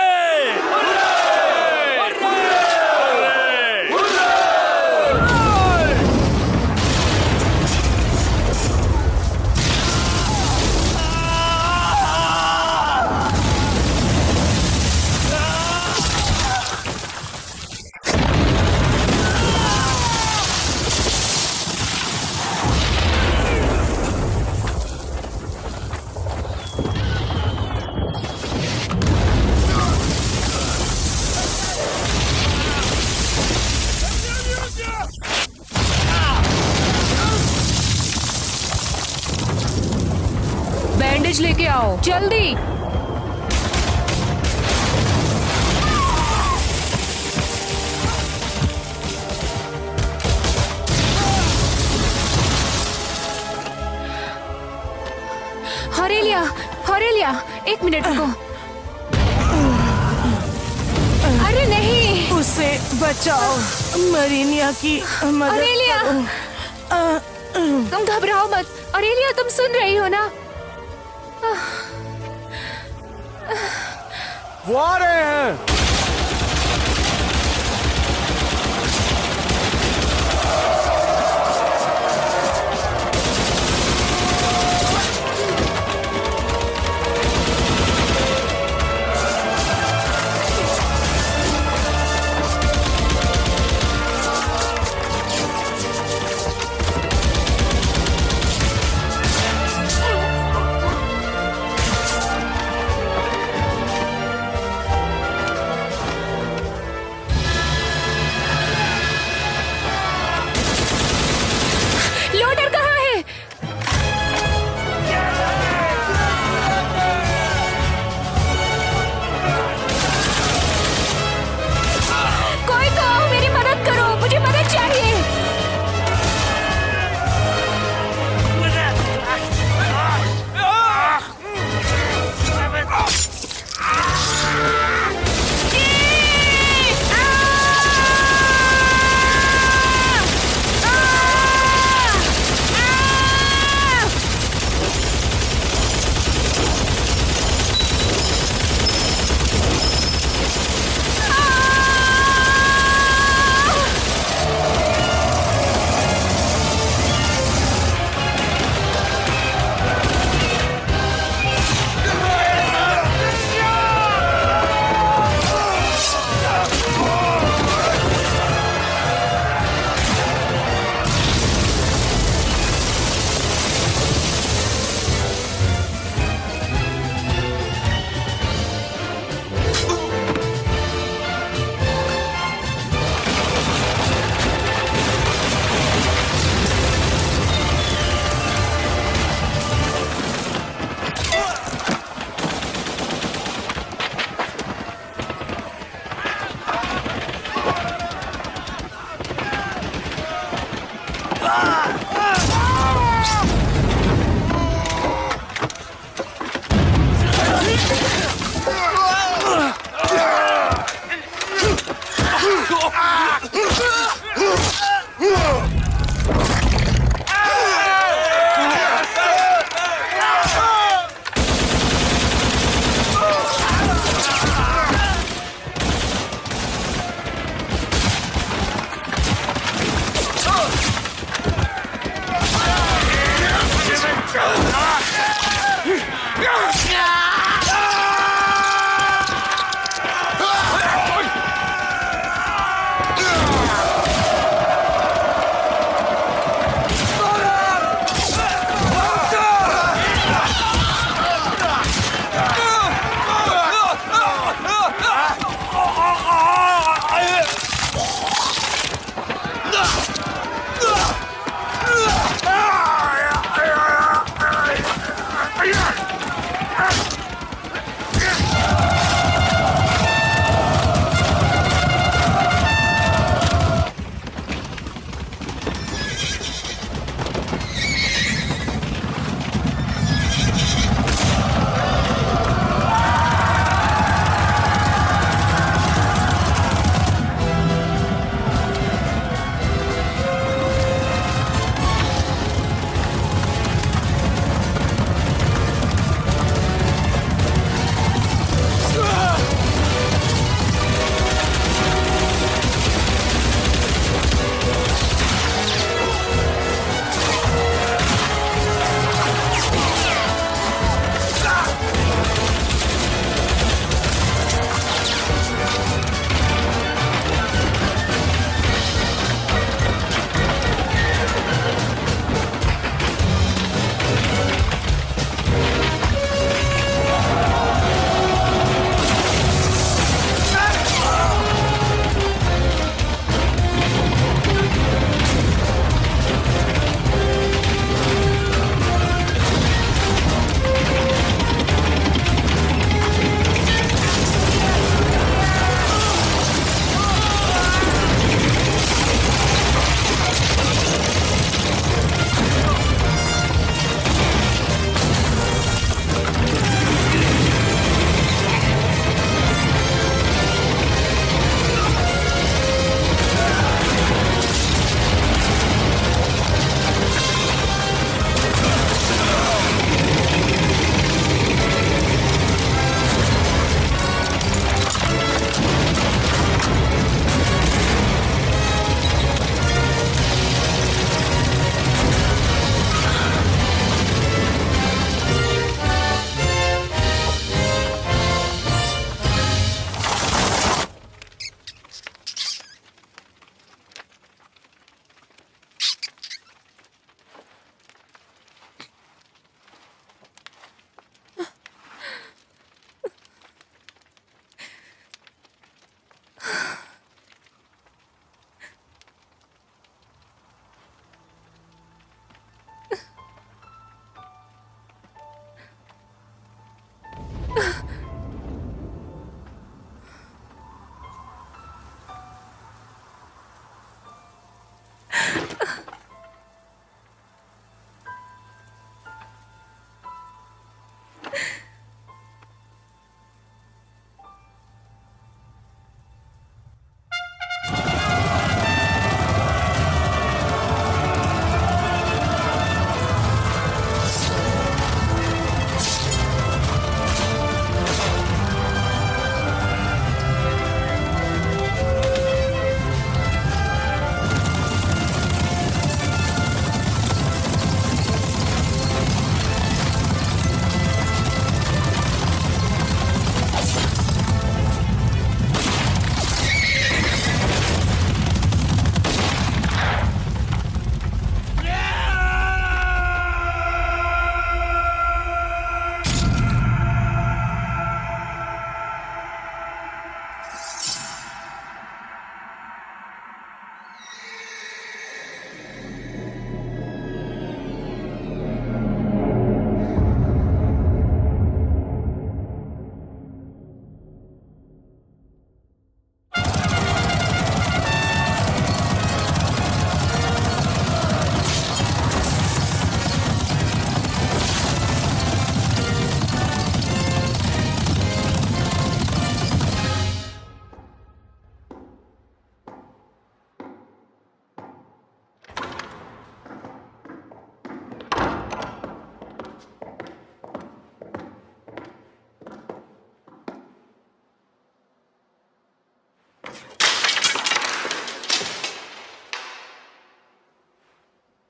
बैंडेज लेके आओ जल्दी। हरेलिया, हरेलिया, एक मिनट रुको। अरे नहीं, उसे बचाओ। मरीनिया की मदद अरेलिया, करो। तुम घबराओ मत। अरेलिया, तुम सुन रही हो ना? वो आ रहे हैं।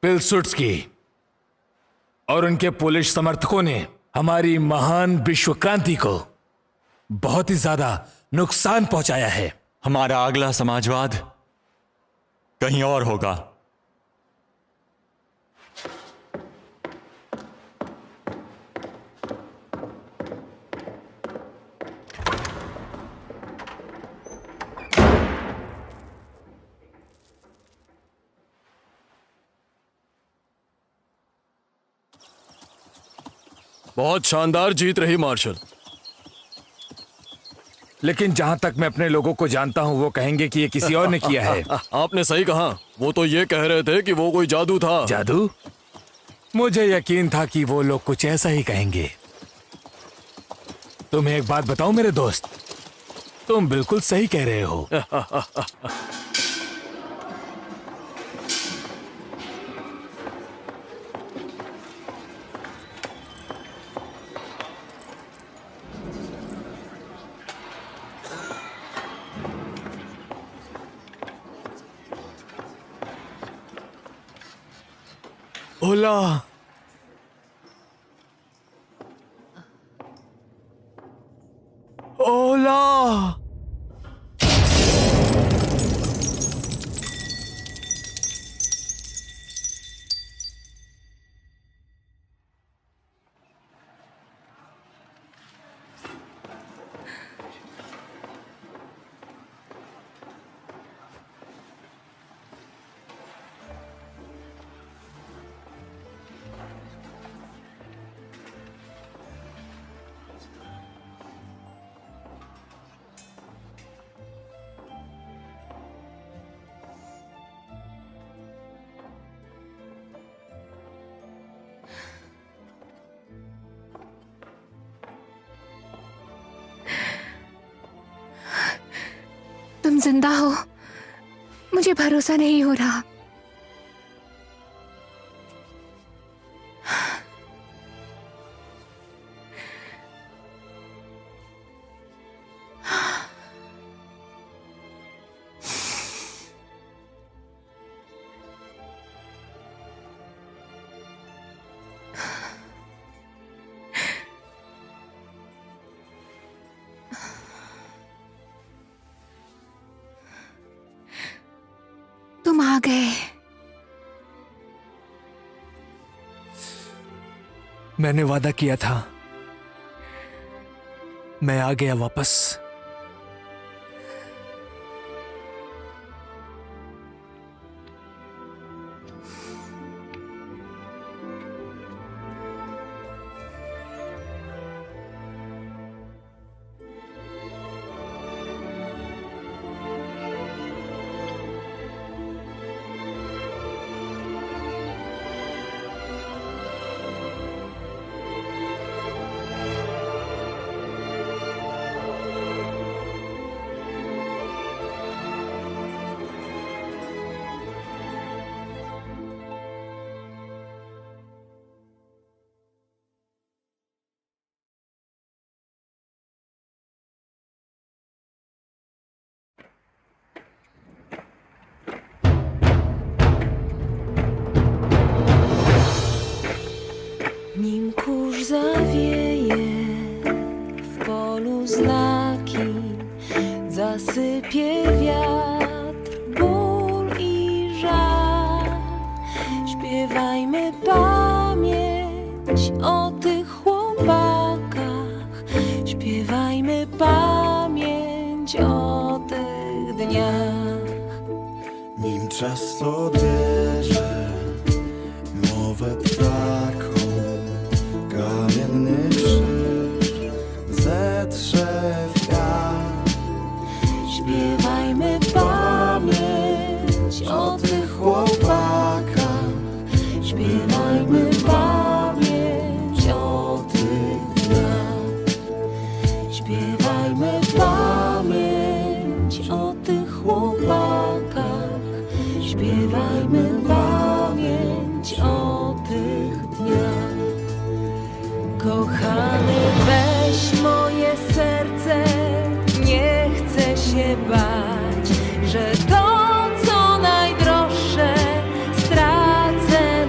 पिलसुट्स्की और उनके पोलिश समर्थकों ने हमारी महान विश्व क्रांति को बहुत ही ज्यादा नुकसान पहुंचाया है। हमारा अगला समाजवाद कहीं और होगा। बहुत शानदार जीत रही मार्शल। लेकिन जहां तक मैं अपने लोगों को जानता हूं वो कहेंगे कि ये किसी और ने किया है। आपने सही कहा, वो तो ये कह रहे थे कि वो कोई जादू था। जादू? मुझे यकीन था कि वो लोग कुछ ऐसा ही कहेंगे। तुम्हें एक बात बताऊं मेरे दोस्त, तुम बिल्कुल सही कह रहे हो। ओला, ओला, तुम जिंदा हो, मुझे भरोसा नहीं हो रहा। तुम आ गए। मैंने वादा किया था, मैं आ गया वापस। Nim kurz zawieje w polu znaki, zasypie wiatr, ból i żal. Śpiewajmy pamięć o tych chłopakach, śpiewajmy pamięć o tych dniach. Nim czas odbierze mowę ptakom, kamienny krzyż zetrze w wiatr. Śpiewajmy pamięć o tych chłopakach, śpiewajmy pamięć o tych dniach. Śpiewajmy pamięć o tych chłopakach, śpiewajmy pamięć o tych dniach. Kochany, weź moje serce, nie chcę się bać, że to, co najdroższe, stracę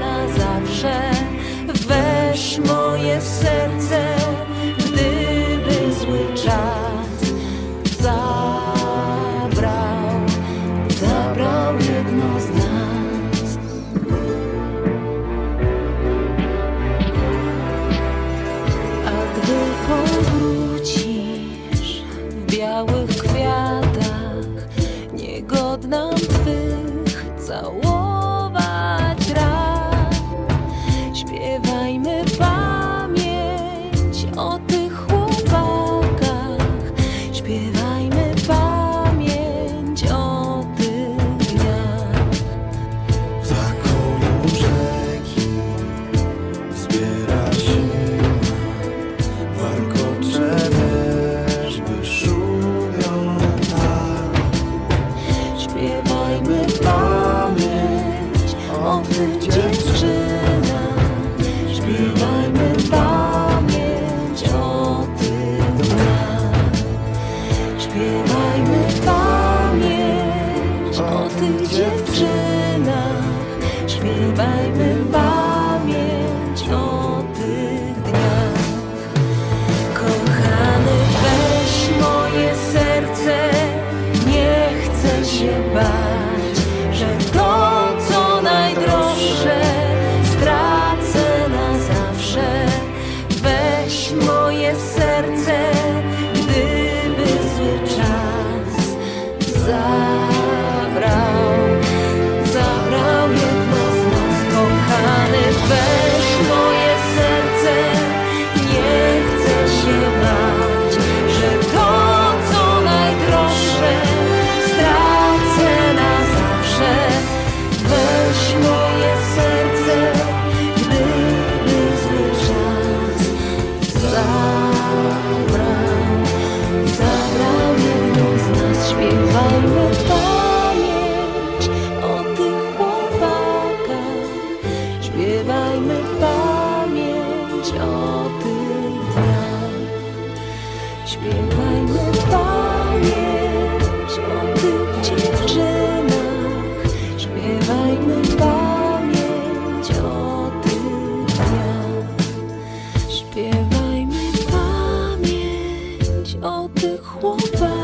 Śpiewajmy pamięć o tych dziewczynach, śpiewajmy pamięć o tych dniach, śpiewajmy pamięć o tych chłopakach.